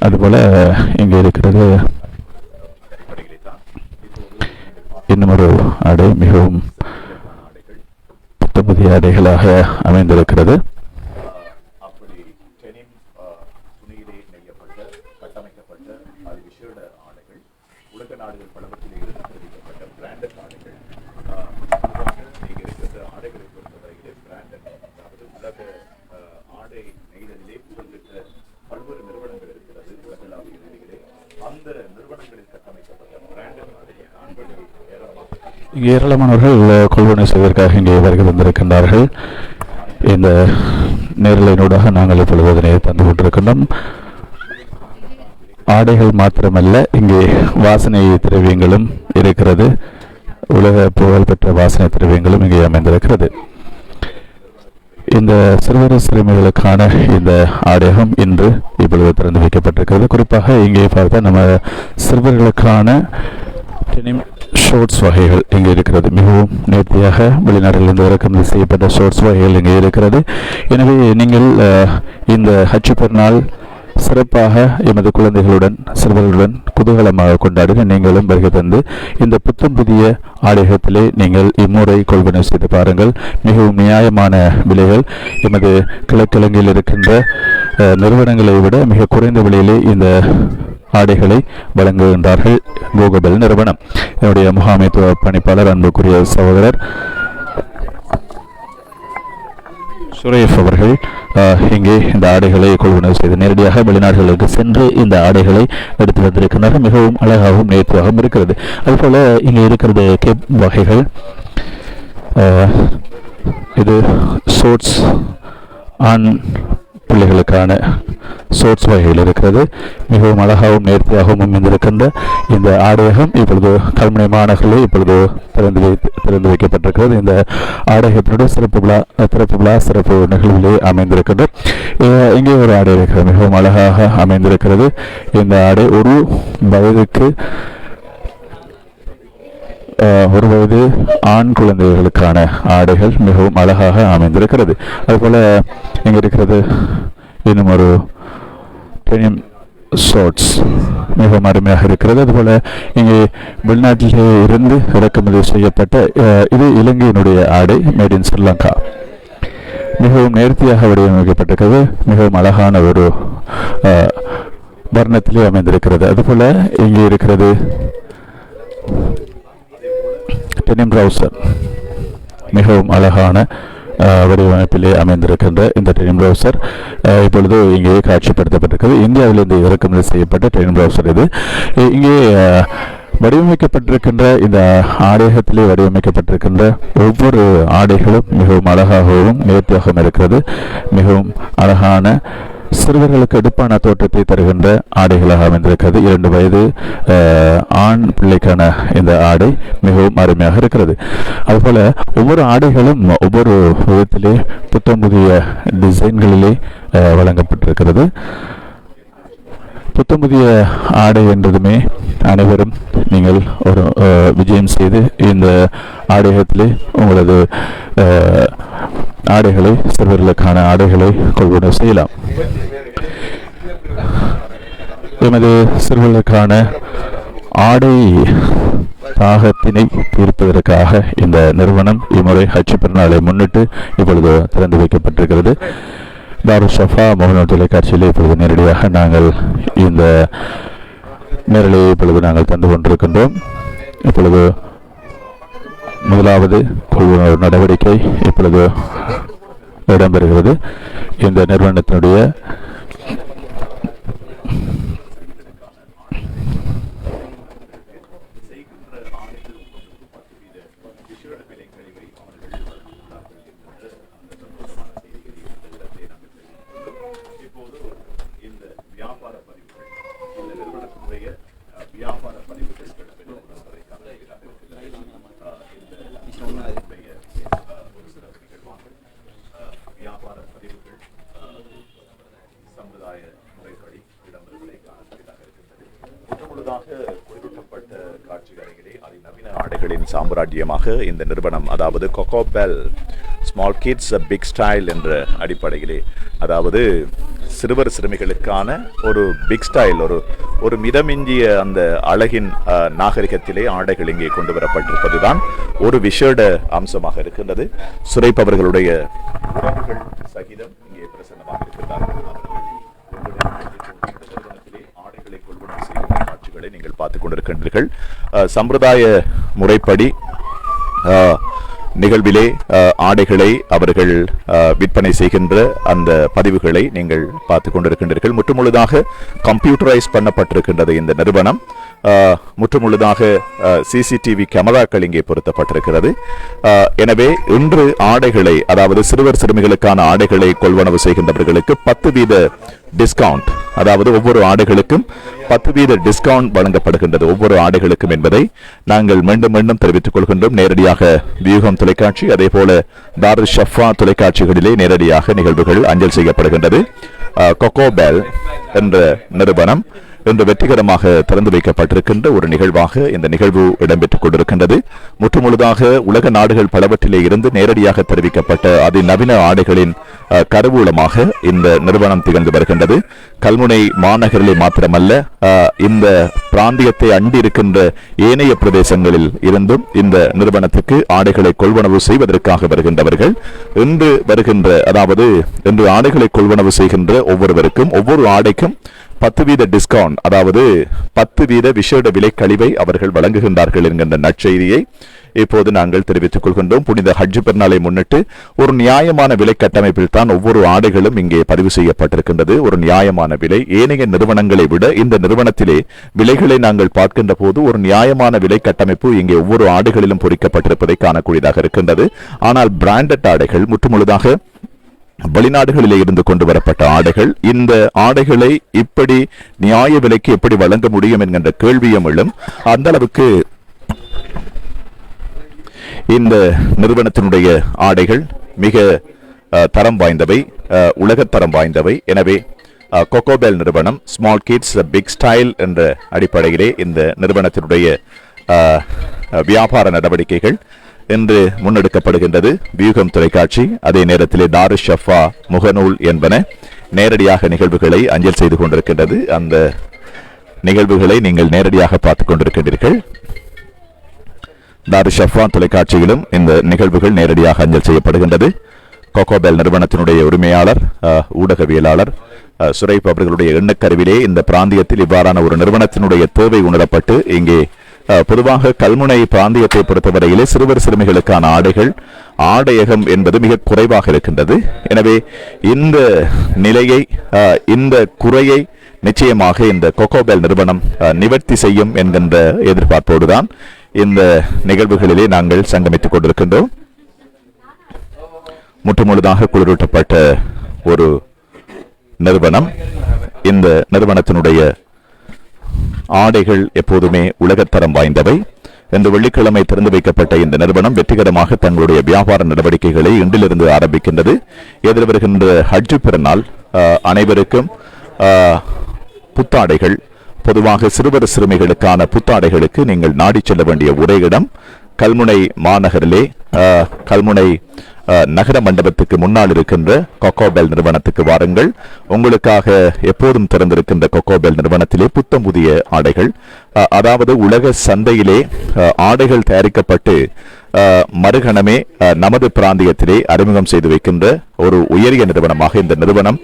அதுபோல இங்கே இருக்கிறது இன்னும் ஒரு ஆடை, மிகவும் புதிய ஆடைகளாக அமைந்திருக்கிறது. இங்கே ஏராளமானவர்கள் கொள்வனை செய்வதற்காக இங்கே வருகை தந்திருக்கின்றார்கள். இந்த நேரலையினூடாக நாங்கள் இப்பொழுது அதனை தந்து கொண்டிருக்கின்றோம். ஆடைகள் மாத்திரமல்ல, இங்கே வாசனை திரவியங்களும் இருக்கிறது. உலக புகழ்பெற்ற வாசனை திரவியங்களும் இங்கே அமைந்திருக்கிறது. இந்த சிறுவர் சிறுமிகளுக்கான இந்த ஆடையம் இன்று இப்பொழுது திறந்து வைக்கப்பட்டிருக்கிறது. குறிப்பாக இங்கே பார்த்தா நம்ம சிறுவர்களுக்கான ஷோர்ட்ஸ் வகைகள் இங்கே இருக்கிறது. மிகவும் நேர்த்தியாக வெளிநாடுகளிலிருந்து இறக்குமதி செய்யப்பட்ட ஷோர்ட்ஸ் வகைகள் இங்கே இருக்கிறது. எனவே நீங்கள் இந்த ஹஜ் பெருநாள் சிறப்பாக எமது குழந்தைகளுடன் சிறுவர்களுடன் குதூகலமாக கொண்டாடின நீங்களும் வருகை தந்து இந்த புத்தம் புதிய ஆடையகத்திலே நீங்கள் இம்முறை கொள்வனை செய்து பாருங்கள். மிகவும் நியாயமான விலைகள். எமது கிழக்கிழங்கையில் இருக்கின்ற நிறுவனங்களை விட மிக குறைந்த விலையிலே இந்த ஆடைகளை வழங்குகின்றார்கள் கோகோபெல் நிறுவனம். என்னுடைய முகாமைத்துவ பணிப்பாளர் அன்புக்குரிய சகோதரர் சுரேஷ் அவர்கள் இங்கே இந்த ஆடைகளை கொள்வனவு செய்து நேரடியாக வெளிநாடுகளுக்கு சென்று இந்த ஆடைகளை எடுத்து வந்திருக்கின்றனர். மிகவும் அழகாகவும் நேர்த்தியாகவும் இருக்கிறது. அதுபோல இங்கே இருக்கிறது கேப் வகைகள். இது ஷோர்ட்ஸ் ஆண் பிள்ளைகளுக்கான ஷோர்ட்ஸ் வகைகள் இருக்கிறது. மிகவும் அழகாகவும் நேர்த்தியாகவும் அமைந்திருக்கின்ற இந்த ஆடையகம் இப்பொழுது கல்முனை மாநகரில் இப்பொழுது திறந்து வைக்கப்பட்டிருக்கிறது. இந்த ஆடையகத்தினுடைய திறப்பு விழா சிறப்பு நிகழ்விலே அமைந்திருக்கின்ற இங்கே ஒரு ஆடை இருக்கிறது. மிகவும் அழகாக அமைந்திருக்கிறது. இந்த ஆடை ஒரு வயது ஆண் குழந்தைகளுக்கான ஆடைகள் மிகவும் அழகாக அமைந்திருக்கிறது. அதுபோல இங்கே இருக்கிறது இன்னும் ஒரு டெனிம் ஷார்ட்ஸ் மிகவும் அருமையாக இருக்கிறது. அதுபோல இங்கே வெளிநாட்டிலே இருந்து இறக்குமதி செய்யப்பட்ட இது இலங்கையினுடைய ஆடை, மேட் இன் ஸ்ரீலங்கா. மிகவும் நேர்த்தியாக வடிவமைக்கப்பட்டிருக்கிறது. மிகவும் அழகான ஒரு வர்ணத்திலே அமைந்திருக்கிறது. அதுபோல இங்கே இருக்கிறது டெனிம் ட்ரவுசர். மிகவும் அழகான வடிவமைப்பிலே அமைந்திருக்கின்ற இந்த டெனிம் ட்ரவுசர் இப்பொழுது இங்கே காட்சிப்படுத்தப்பட்டிருக்கிறது. இந்தியாவிலிருந்து இறக்குமதி செய்யப்பட்ட டெனிம் ட்ரவுசர் இது. இங்கே வடிவமைக்கப்பட்டிருக்கின்ற இந்த ஆடையகத்திலே வடிவமைக்கப்பட்டிருக்கின்ற ஒவ்வொரு ஆடைகளும் மிகவும் அழகாகவும் நேர்த்தியாகவும் இருக்கிறது. மிகவும் அழகான சிறுவர்களுக்கு எடுப்பான தோற்றத்தை தருகின்ற ஆடைகளாக அமைந்திருக்கிறது. 2 வயது ஆண் பிள்ளைக்கான இந்த ஆடை மிகவும் அருமையாக இருக்கிறது. அதுபோல ஒவ்வொரு ஆடைகளும் ஒவ்வொரு விதத்திலே புத்தம் புதிய டிசைன்களிலே வழங்கப்பட்டிருக்கிறது. புத்தம் புதிய ஆடை என்றதுமே அனைவரும் நீங்கள் ஒரு விஜயம் செய்து இந்த ஆடையகத்திலே உங்களது ஆடைகளை சிறுவர்களுக்கான ஆடைகளை கொள்வனவு செய்யலாம். எமது சிறுவர்களுக்கான ஆடை தாகத்தினை தீர்ப்பதற்காக இந்த நிறுவனம் இம்முறை ஹஜ் பெருநாளை முன்னிட்டு இப்பொழுது திறந்து வைக்கப்பட்டிருக்கிறது. தாருல் ஷஃபா முகநூல் தொலைக்காட்சியில் இப்பொழுது நேரடியாக நாங்கள் இந்த நேரலை இப்பொழுது நாங்கள் தந்து கொண்டிருக்கின்றோம். இப்பொழுது முதலாவது கொள்வனவு நடவடிக்கை இப்பொழுது இடம்பெறுகிறது. இந்த நிறுவனத்தினுடைய
சாம்ராஜ்யமாக இந்த நிறுவனம், அதாவது கொக்கோபெல் ஸ்மால் கிட்ஸ் பிக் ஸ்டைல் என்ற அடிப்படையிலே, அதாவது சிறுவர் சிறுமிகளுக்கான ஒரு பிக் ஸ்டைல், ஒரு மிதமிஞ்சிய அந்த அழகின் நாகரிகத்திலே ஆடைகள் இங்கே கொண்டு வரப்பட்டிருப்பதுதான் ஒரு விசேட அம்சமாக இருக்கின்றது. சுரைப் அவர்களுடைய உறவுகள் சகிதம் இங்கே பிரசன்னமாக இருக்கிறார்கள். காட்சிகளை நீங்கள் பார்த்துக் கொண்டிருக்கின்றீர்கள். சம்பிரதாய முறைப்படி நிகழ்விலே ஆடைகளை அவர்கள் விற்பனை செய்கின்ற அந்த பதிவுகளை நீங்கள் பார்த்துக் கொண்டிருக்கின்றீர்கள். முற்றுமுழுதாக கம்ப்யூட்டரைஸ் பண்ணப்பட்டிருக்கின்றது இந்த நிறுவனம். முற்றுமுழுதாக சிசிடிவி கேமராக்கள் இங்கே பொருத்தப்பட்டிருக்கிறது. எனவே இன்று ஆடைகளை, அதாவது சிறுவர் சிறுமிகளுக்கான ஆடைகளை கொள்வனவு செய்கின்றவர்களுக்கு 10% டிஸ்கவுண்ட், அதாவது ஒவ்வொரு ஆடைகளுக்கும் 10% டிஸ்கவுண்ட் வழங்கப்படுகின்றது, ஒவ்வொரு ஆடைகளுக்கும் என்பதை நாங்கள் மீண்டும் மீண்டும் தெரிவித்துக் கொள்கின்றோம். நேரடியாக வியூகம் தொலைக்காட்சி, அதே போல தாருல் ஷஃபா தொலைக்காட்சிகளிலே நேரடியாக நிகழ்வுகள் அஞ்சல் செய்யப்படுகின்றது. கொக்கோபெல் என்ற நிறுவனம் இன்று வெற்றிகரமாக திறந்து வைக்கப்பட்டிருக்கின்ற ஒரு நிகழ்வாக இந்த நிகழ்வு இடம்பெற்றுக் கொண்டிருக்கின்றது. முற்றுமுழுதாக உலக நாடுகள் பலவற்றிலே இருந்து நேரடியாக தெரிவிக்கப்பட்ட அதிநவீன ஆடைகளின் கருவூலமாக இந்த நிறுவனம் திகழ்ந்து வருகின்றது. கல்முனை மாநகரிலே மாத்திரமல்ல, இந்த பிராந்தியத்தை அண்டி இருக்கின்ற ஏனைய பிரதேசங்களில் இருந்தும் இந்த நிறுவனத்துக்கு ஆடைகளை கொள்வனவு செய்வதற்காக வருகின்றவர்கள் இன்று வருகின்ற, அதாவது இன்று ஆடைகளை கொள்வனவு செய்கின்ற ஒவ்வொருவருக்கும் ஒவ்வொரு ஆடைக்கும் 10% டிஸ்கவுண்ட், அதாவது 10% விசேட விலை கழிவை அவர்கள் வழங்குகின்றார்கள் என்கின்ற நற்செய்தியை இப்போது நாங்கள் தெரிவித்துக் கொள்கின்றோம். புனித ஹஜ் பெருநாளை முன்னிட்டு ஒரு நியாயமான விலை கட்டமைப்பில் தான் ஒவ்வொரு ஆடைகளும் இங்கே பதிவு செய்யப்பட்டிருக்கின்றது. ஒரு நியாயமான விலை, ஏனைய நிறுவனங்களை விட இந்த நிறுவனத்திலே விலைகளை நாங்கள் பார்க்கின்ற போது ஒரு நியாயமான விலை கட்டமைப்பு இங்கே ஒவ்வொரு ஆடைகளிலும் பொறிக்கப்பட்டிருப்பதை காணக்கூடியதாக இருக்கின்றது. ஆனால் பிராண்டட் ஆடைகள், முற்றுமுழுதாக வெளிநாடுகளிலே இருந்து கொண்டு வரப்பட்ட ஆடைகள், இந்த ஆடைகளை இப்படி நியாய விலைக்கு எப்படி வழங்க முடியும் என்கின்ற கேள்வியும் எழும். அந்த அளவுக்கு இந்த நிறுவனத்தினுடைய ஆடைகள் மிக தரம் வாய்ந்தவை, உலகத்தரம் வாய்ந்தவை. எனவே கொக்கோபெல் நிறுவனம் ஸ்மால் கிட்ஸ் பிக் ஸ்டைல் என்ற அடிப்படையிலே இந்த நிறுவனத்தினுடைய வியாபார நடவடிக்கைகள் என்று முன்னெடுக்கப்படுகின்றது. வியூகம் தொலைக்காட்சி, அதே நேரத்திலே தாருல் ஷஃபா முகநூல் என்பன நேரடியாக நிகழ்வுகளை அஞ்சல் செய்து கொண்டிருக்கின்றது. அந்த நிகழ்வுகளை நீங்கள் நேரடியாக பார்த்துக் கொண்டிருக்கின்றீர்கள். தாருல் ஷஃபா தொலைக்காட்சியிலும் இந்த நிகழ்வுகள் நேரடியாக அஞ்சல் செய்யப்படுகின்றது. கொக்கோபெல் நிறுவனத்தினுடைய உரிமையாளர், ஊடகவியலாளர் சுரைப் அவர்களுடைய எண்ணக்கருவிலே இந்த பிராந்தியத்தில் இவ்வாறான ஒரு நிறுவனத்தினுடைய தேவை உணரப்பட்டு இங்கே பொதுவாக கல்முனை பிராந்தியத்தை பொறுத்தவரையிலே சிறுவர் சிறுமிகளுக்கான ஆடையகம் என்பது மிக குறைவாக இருக்கின்றது. எனவே இந்த நிலையை, இந்த குறையை நிச்சயமாக இந்த கொக்கோபெல் நிறுவனம் நிவர்த்தி செய்யும் என்கின்ற எதிர்பார்ப்போடுதான் இந்த நிகழ்வுகளிலே நாங்கள் சங்கமித்துக் கொண்டிருக்கின்றோம். முற்றுமுழுதாக குளிரூட்டப்பட்ட ஒரு நிறுவனம். இந்த நிறுவனத்தினுடைய ஆடைகள் எப்போதுமே உலகத்தரம் வாய்ந்தவை. இந்த வெள்ளிக்கிழமை திறந்து வைக்கப்பட்ட இந்த நிறுவனம் வெற்றிகரமாக தங்களுடைய வியாபார நடவடிக்கைகளை இன்றிலிருந்து ஆரம்பிக்கின்றது. எதிர்வருகின்ற ஹஜ் பெருநாள் அனைவருக்கும் புத்தாடைகள், பொதுவாக சிறுவர் சிறுமிகளுக்கான புத்தாடைகளுக்கு நீங்கள் நாடி செல்ல வேண்டிய ஒரே இடம் கல்முனை மாநகரிலே, கல்முனை நகர மண்டபத்துக்கு முன்னால் இருக்கின்ற கொக்கோபெல் நிறுவனத்துக்கு வாருங்கள். உங்களுக்காக எப்போதும் திறந்திருக்கின்ற கொக்கோபெல் நிறுவனத்திலே புத்தம் புதிய ஆடைகள், அதாவது உலக சந்தையிலே ஆடைகள் தயாரிக்கப்பட்டு மறுகணமே நமது பிராந்தியத்திலே அறிமுகம் செய்து வைக்கின்ற ஒரு உயரிய நிறுவனமாக இந்த நிறுவனம்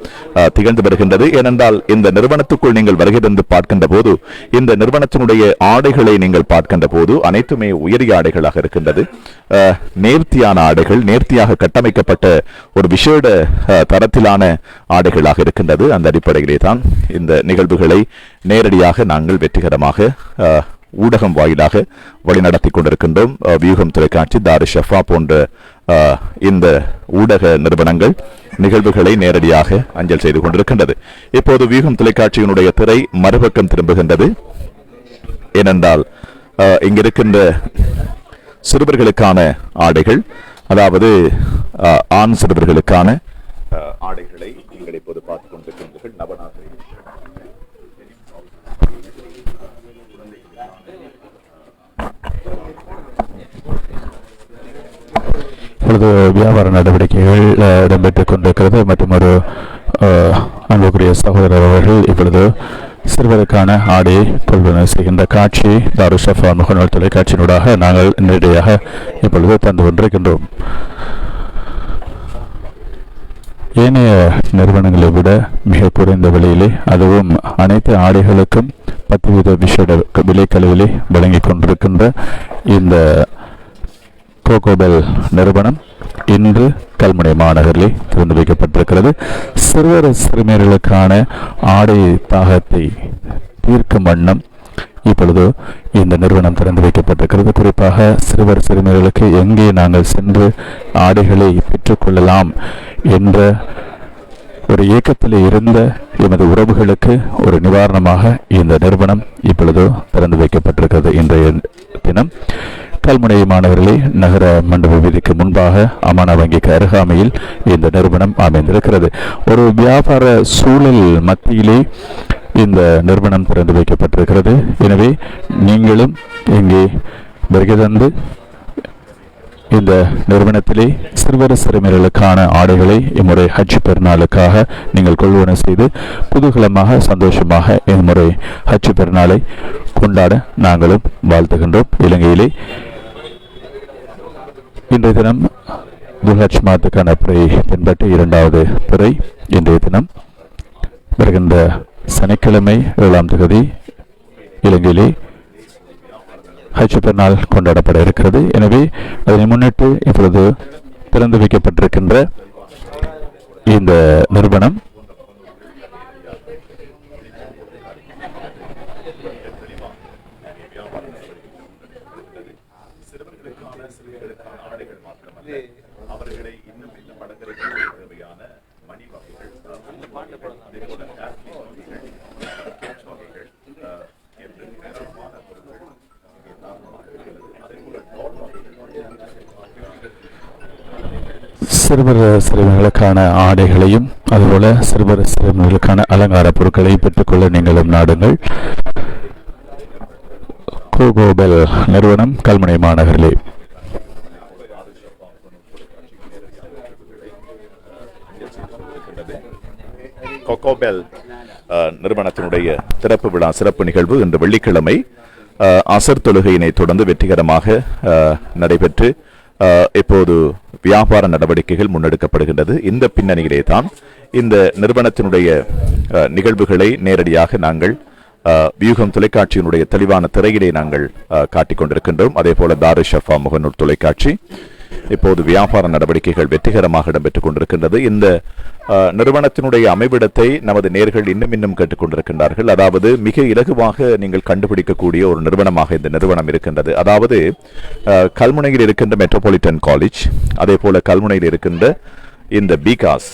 திகழ்ந்து வருகின்றது. ஏனென்றால் இந்த நிறுவனத்துக்குள் நீங்கள் வருகை தந்து பார்க்கின்ற போது, இந்த நிறுவனத்தினுடைய ஆடைகளை நீங்கள் பார்க்கின்ற போது அனைத்துமே உயரிய ஆடைகளாக இருக்கின்றது. நேர்த்தியான ஆடைகள், நேர்த்தியாக கட்டமைக்கப்பட்ட ஒரு விசேட தரத்திலான ஆடைகளாக இருக்கின்றது. அந்த அடிப்படையிலே தான் இந்த நிகழ்வுகளை நேரடியாக நாங்கள் வெற்றிகரமாக ஊடகம் வாயிலாக வழிநடத்தி கொண்டிருக்கின்றோம். வியூகம் தொலைக்காட்சி, தாரு ஷஃபா போன்ற இந்த ஊடக நிறுவனங்கள் நிகழ்வுகளை நேரடியாக அஞ்சல் செய்து கொண்டிருக்கின்றது. இப்போது வியூகம் தொலைக்காட்சியினுடைய திரை மறுபக்கம் திரும்புகின்றது. ஏனென்றால் இங்கிருக்கின்ற சிறுவர்களுக்கான ஆடைகள், அதாவது ஆண் சிறுவர்களுக்கான ஆடைகளை நீங்கள் இப்போது பார்த்துக் கொண்டிருக்கின்றீர்கள். நவநாகரிக
இப்பொழுது வியாபார நடவடிக்கைகள் இடம்பெற்றுக் கொண்டிருக்கிறது. மற்றும் ஒரு அன்புக்குரிய சகோதரர் அவர்கள் இப்பொழுது சிறுவருக்கான ஆடையை கொள்வன செய்கின்ற காட்சி தாரு ஷஃபா முகநூல் தொலைக்காட்சியினூடாக நாங்கள் நேரடியாக இப்பொழுது தந்து கொண்டிருக்கின்றோம். ஏனைய நிறுவனங்களை விட மிக குறைந்த விலையிலே, அதுவும் அனைத்து ஆடைகளுக்கும் 10% விஷேட விலைக்கழிவிலே வழங்கிக் கொண்டிருக்கின்ற இந்த கோகோபெல் நிறுவனம் இன்று கல்முனை மாநகரிலே திறந்து வைக்கப்பட்டிருக்கிறது. சிறுவர் சிறுமியர்களுக்கான ஆடை தாகத்தை தீர்க்கும் வண்ணம் இப்பொழுது இந்த நிறுவனம் திறந்து வைக்கப்பட்டிருக்கிறது. குறிப்பாக சிறுவர் சிறுமியர்களுக்கு எங்கே நாங்கள் சென்று ஆடைகளை பெற்றுக்கொள்ளலாம் என்ற ஒரு இயக்கத்தில் இருந்த எமது உறவுகளுக்கு ஒரு நிவாரணமாக இந்த நிறுவனம் இப்பொழுது திறந்து வைக்கப்பட்டிருக்கிறது. இன்றைய தினம் கல்முனை மாநகரிலே நகர மண்டப வீதிக்கு முன்பாக அமானா வங்கிக்கு அருகாமையில் இந்த நிறுவனம் அமைந்திருக்கிறது. ஒரு வியாபார சூழல் மத்தியிலே இந்த நிறுவனம் திறந்து வைக்கப்பட்டிருக்கிறது. எனவே நீங்களும் இங்கே வருகை தந்து இந்த நிறுவனத்திலே சிறுவர் சிறுமியர்களுக்கான ஆடைகளை இம்முறை ஹஜ் பெருநாளுக்காக நீங்கள் கொள்வன செய்து குதூகலமாக சந்தோஷமாக இம்முறை ஹஜ் பெருநாளை கொண்டாட நாங்களும் வாழ்த்துகின்றோம். இலங்கையிலே இன்றைய தினம் துல்ஹஜ் மாதத்துக்கான பிறை பின்பற்றி 2வது பிறை இன்றைய தினம் வருகின்ற சனிக்கிழமை 7ஆம் தேதி இலங்கையிலே ஹஜ் பெருநாள் கொண்டாடப்பட இருக்கிறது. எனவே அதனை முன்னிட்டு இப்பொழுது திறந்து வைக்கப்பட்டிருக்கின்ற இந்த நிறுவனம்
அவர்களை இன்னும் இந்த படங்களுக்கு தேவையான மணி வகைகள்,
சிறுவர் சிறுமிகளுக்கான ஆடைகளையும் அதுபோல சிறுவர் சிறுமிகளுக்கான அலங்கார பொருட்களை பெற்றுக்கொள்ள நீங்களும் நாடுங்கள். கோகோபெல் நிறுவனம் கல்முனை மாநகரிலே.
கொக்கோபெல் நிறுவனத்தினுடைய திறப்பு விழா சிறப்பு நிகழ்வு இன்று வெள்ளிக்கிழமை அசர் தொழுகையினை தொடர்ந்து வெற்றிகரமாக நடைபெற்று இப்போது வியாபார நடவடிக்கைகள் முன்னெடுக்கப்படுகின்றது. இந்த பின்னணியிலே தான் இந்த நிறுவனத்தினுடைய நிகழ்வுகளை நேரடியாக நாங்கள் வியூகம் தொலைக்காட்சியினுடைய தெளிவான திரையிலே நாங்கள் காட்டிக் கொண்டிருக்கின்றோம். அதே போல தாரு ஷஃபா முகநூல் தொலைக்காட்சி இப்போது வியாபார நடவடிக்கைகள் வெற்றிகரமாக இடம்பெற்றுக் கொண்டிருக்கின்றது. இந்த நிறுவனத்தினுடைய அமைவிடத்தை நமது நேர்கள் இன்னும் கேட்டுக்கொண்டிருக்கின்றார்கள். அதாவது மிக இலகுவாக நீங்கள் கண்டுபிடிக்கக்கூடிய ஒரு நிறுவனமாக இந்த நிறுவனம் இருக்கின்றது. அதாவது கல்முனையில் இருக்கின்ற மெட்ரோபாலிட்டன் காலேஜ், அதே போல கல்முனையில் இருக்கின்ற இந்த பிகாஸ்,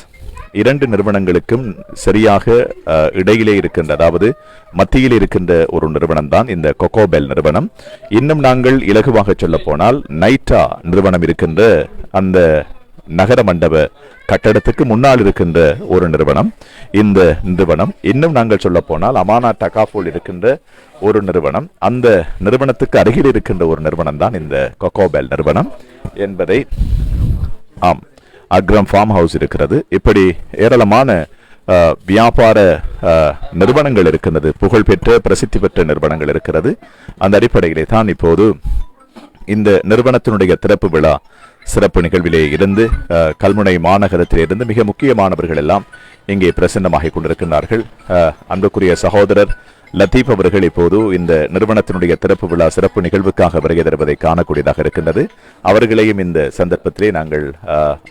2 நிறுவனங்களுக்கும் சரியாக இடையிலே இருக்கின்ற, அதாவது மத்தியில் இருக்கின்ற ஒரு நிறுவனம் தான் இந்த கொக்கோபெல் நிறுவனம். இன்னும் நாங்கள் இலகுவாக சொல்ல போனால் நைட்டா நிறுவனம் இருக்கின்ற அந்த நகர மண்டப கட்டடத்துக்கு முன்னால் இருக்கின்ற ஒரு நிறுவனம் இந்த நிறுவனம். இன்னும் நாங்கள் சொல்ல போனால் அமானா டகாஃபோல் இருக்கின்ற ஒரு நிறுவனம், அந்த நிறுவனத்துக்கு அருகில் இருக்கின்ற ஒரு நிறுவனம் தான் இந்த கொக்கோபெல் நிறுவனம் என்பதை அக்ரம் ஃபார்ம் ஹவுஸ் இருக்கிறது. இப்படி ஏராளமான வியாபார நிறுவனங்கள் இருக்கின்றது, புகழ்பெற்ற பிரசித்தி பெற்ற நிறுவனங்கள் இருக்கிறது. அந்த அடிப்படையிலே தான் இப்போது இந்த நிறுவனத்தினுடைய திறப்பு விழா சிறப்பு நிகழ்விலே இருந்து கல்முனை மாநகரத்திலே இருந்து மிக முக்கியமானவர்கள் எல்லாம் இங்கே பிரசன்னமாகிக் கொண்டிருக்கிறார்கள். அன்புக்குரிய சகோதரர் லத்தீப் அவர்கள் இப்போது இந்த நிறுவனத்தினுடைய திறப்பு விழா சிறப்பு நிகழ்வுக்காக வருகை தருவதை காணக்கூடியதாக இருக்கின்றது. அவர்களையும் இந்த சந்தர்ப்பத்திலே நாங்கள்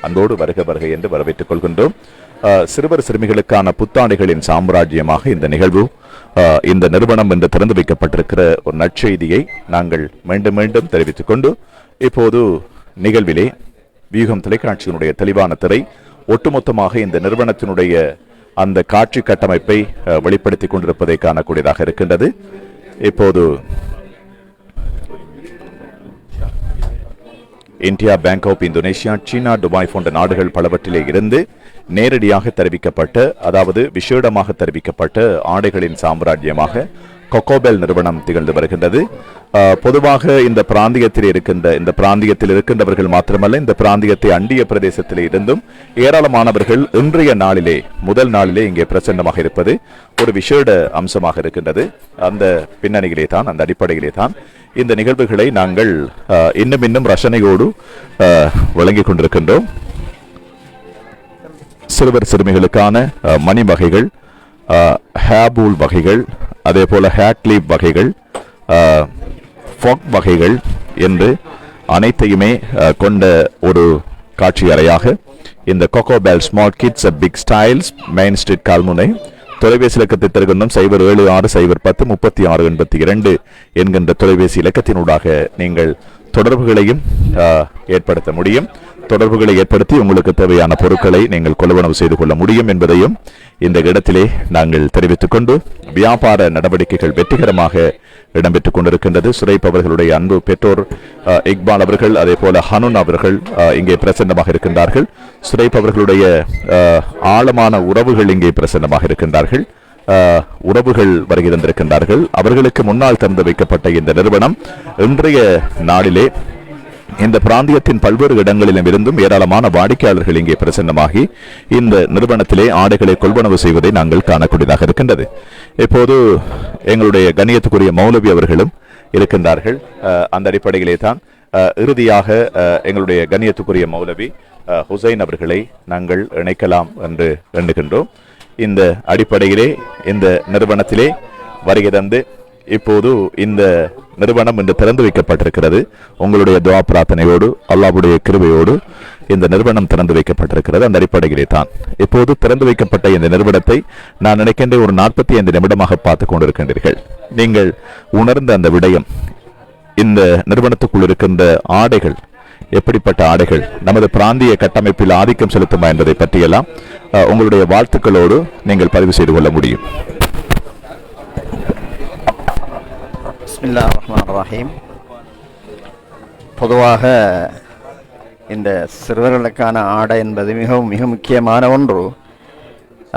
அன்போடு வருக என்று வரவேற்றுக் கொள்கின்றோம். சிறுவர் சிறுமிகளுக்கான புத்தாடைகளின் சாம்ராஜ்யமாக இந்த நிகழ்வு, இந்த நிறுவனம் என்று திறந்து வைக்கப்பட்டிருக்கிற ஒரு நற்செய்தியை நாங்கள் மீண்டும் மீண்டும் தெரிவித்துக் கொண்டு இப்போது நிகழ்விலே வியூகம் தொலைக்காட்சியினுடைய தெளிவான திரை ஒட்டுமொத்தமாக இந்த நிறுவனத்தினுடைய அந்த காட்சி கட்டமைப்பை வெளிப்படுத்திக் கொண்டிருப்பதை காணக்கூடியதாக இருக்கின்றது. இப்போது இந்தியா, பேங்காக், இந்தோனேஷியா, சீனா, துபாய் போன்ற நாடுகள் பலவற்றிலே இருந்து நேரடியாக தெரிவிக்கப்பட்ட, அதாவது விசேடமாக தெரிவிக்கப்பட்ட ஆடைகளின் சாம்ராஜ்யமாக கொக்கோபெல் நிறுவனம் திகழ்ந்து வருகின்றது. பொதுவாக இந்த பிராந்தியத்தில் இருக்கின்றவர்கள் மாத்திரமல்ல, இந்த பிராந்தியத்தை அண்டிய பிரதேசத்திலே இருந்தும் ஏராளமானவர்கள் இன்றைய நாளிலே, முதல் நாளிலே இங்கே பிரசன்னமாக இருப்பது ஒரு விசேட அம்சமாக இருக்கின்றது. அந்த பின்னணியிலே தான், அந்த அடிப்படையிலே தான் இந்த நிகழ்வுகளை நாங்கள் இன்னும் ரசனையோடு வழங்கிக் கொண்டிருக்கின்றோம். சிறுவர் சிறுமிகளுக்கான மணி வகைகள், ஹேபூல் வகைகள், அதே போல ஹேட்லீப் வகைகள், ஃபாக் வகைகள் என்று அனைத்தையுமே கொண்ட ஒரு காட்சி அறையாக இந்த Cocobell small kids big styles, main street, Kalmunai. தொலைபேசி இலக்கத்தை தருகின்றோம் 076603682 என்கின்ற தொலைபேசி இலக்கத்தினூடாக நீங்கள் தொடர்புகளையும் ஏற்படுத்த முடியும். தொடர்புகளை ஏற்படுத்தி உங்களுக்கு தேவையான பொருட்களை நீங்கள் கொள்வனவு செய்து கொள்ள முடியும் என்பதையும் இந்த இடத்திலே நாங்கள் தெரிவித்துக் கொண்டு, வியாபார நடவடிக்கைகள் வெற்றிகரமாக இடம்பெற்றுக் கொண்டிருக்கின்றது. சுரைப் அவர்களுடைய அன்பு பெற்றோர் இக்பால் அவர்கள், அதே போல ஹனுன் அவர்கள் இங்கே பிரசன்னமாக இருக்கின்றார்கள். சுரைப் அவர்களுடைய ஆழமான உறவுகள் இங்கே பிரசன்னமாக இருக்கின்றார்கள். உறவுகள் வருகை தந்திருக்கின்றார்கள். அவர்களுக்கு முன்னால் திறந்து வைக்கப்பட்ட இந்த நிறுவனம் இன்றைய நாளிலே இந்த பிராந்தியத்தின் பல்வேறு இடங்களிலும் இருந்தும் ஏராளமான வாடிக்கையாளர்கள் இங்கே பிரசன்னமாகி இந்த நிறுவனத்திலே ஆடைகளை கொள்வனவு செய்வதை நாங்கள் காணக்கூடியதாக இருக்கின்றது. இப்போது எங்களுடைய கண்ணியத்துக்குரிய மௌலவி அவர்களும் இருக்கின்றார்கள். அந்த அடிப்படையிலே தான் இறுதியாக எங்களுடைய கண்ணியத்துக்குரிய மௌலவி ஹுசைன் அவர்களை நாங்கள் இணைக்கலாம் என்று எண்ணுகின்றோம். இந்த அடிப்படையிலே இந்த நிறுவனத்திலே வருகை தந்து இப்போது இந்த நிறுவனம் இன்று திறந்து வைக்கப்பட்டிருக்கிறது. உங்களுடைய துஆ பிரார்த்தனையோடு, அல்லாஹ்வுடைய கிருபையோடு இந்த நிறுவனம் திறந்து வைக்கப்பட்டிருக்கிறது. அந்த அடிப்படையிலே தான் இப்போது திறந்து வைக்கப்பட்ட இந்த நிறுவனத்தை நான் நினைக்கின்ற ஒரு 45 நிமிடமாக பார்த்துக் கொண்டிருக்கின்றீர்கள். நீங்கள் உணர்ந்த அந்த விடயம், இந்த நிறுவனத்துக்குள் இருக்கின்ற ஆடைகள் எப்படிப்பட்ட ஆடைகள் நமது பிராந்திய கட்டமைப்பில் ஆதிக்கம் செலுத்துமா என்பதை பற்றியெல்லாம் உங்களுடைய வாழ்த்துக்களோடு நீங்கள் பதிவு செய்து கொள்ள முடியும்.
பிஸ்மில்லாஹிர் ரஹ்மானிர் ரஹீம். பொதுவாக இந்த சிறுவர்களுக்கான ஆடை என்பது மிக முக்கியமான ஒன்று.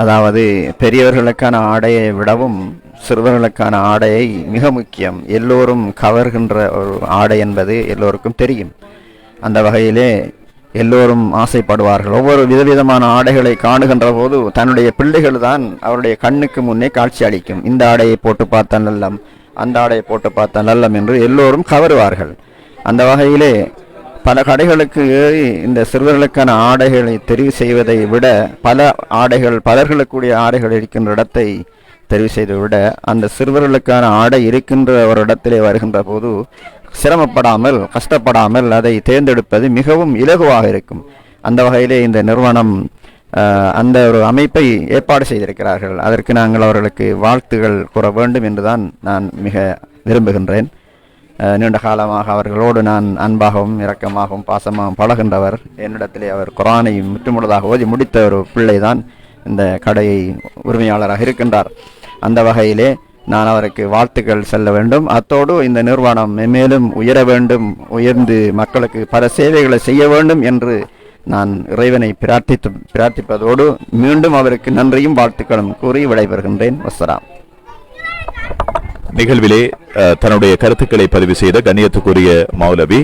அதாவது பெரியவர்களுக்கான ஆடையை விடவும் சிறுவர்களுக்கான ஆடையை மிக முக்கியம். எல்லோரும் கவர்கின்ற ஒரு ஆடை என்பது எல்லோருக்கும் தெரியும். அந்த வகையிலே எல்லோரும் ஆசைப்படுவார்கள். ஒவ்வொரு விதவிதமான ஆடைகளை காணுகின்ற போது தன்னுடைய பிள்ளைகள் தான் அவருடைய கண்ணுக்கு முன்னே காட்சி அளிக்கும். இந்த ஆடையை போட்டு பார்த்தால் நல்லம், அந்த ஆடையை போட்டு பார்த்தால் நல்லம் என்று எல்லோரும் கவருவார்கள். அந்த வகையிலே பல கடைகளுக்கு ஏறி இந்த சிறுவர்களுக்கான ஆடைகளை தெரிவு செய்வதை விட பல ஆடைகள், பலர்களுக்குரிய ஆடைகள் இருக்கின்ற இடத்தை தெரிவு செய்து விட அந்த சிறுவர்களுக்கான ஆடை இருக்கின்ற ஒரு இடத்திலே வருகின்ற போது சிரமப்படாமல், கஷ்டப்படாமல் அதை தேர்ந்தெடுப்பது மிகவும் இலகுவாக இருக்கும். அந்த வகையிலே இந்த நிறுவனம் அந்த ஒரு அமைப்பை ஏற்பாடு செய்திருக்கிறார்கள். அதற்கு நாங்கள் அவர்களுக்கு வாழ்த்துகள் கூற வேண்டும் என்றுதான் நான் மிக விரும்புகின்றேன். நீண்ட காலமாக அவர்களோடு நான் அன்பாகவும் இரக்கமாகவும் பாசமாகவும் பழகின்றவர். என்னிடத்திலே அவர் குர்ஆனை முற்றுமுழுதாக ஓதி முடித்த ஒரு பிள்ளை தான் இந்த கடையை உரிமையாளராக இருக்கின்றார். அந்த வகையிலே நான் அவருக்கு வாழ்த்துக்கள் செல்ல வேண்டும். அத்தோடு இந்த நிறுவனம் மேலும் உயர வேண்டும், உயர்ந்து மக்களுக்கு பல சேவைகளை செய்ய வேண்டும் என்று நான் இறைவனை பிரார்த்திப்பதோடு மீண்டும் அவருக்கு நன்றியும் வாழ்த்துக்களும் கூறி விடைபெறுகின்றேன். வஸ்ஸலாம்.
நிகழ்விலே தன்னுடைய கருத்துக்களை பதிவு செய்த கண்ணியத்துக்குரிய மௌலவி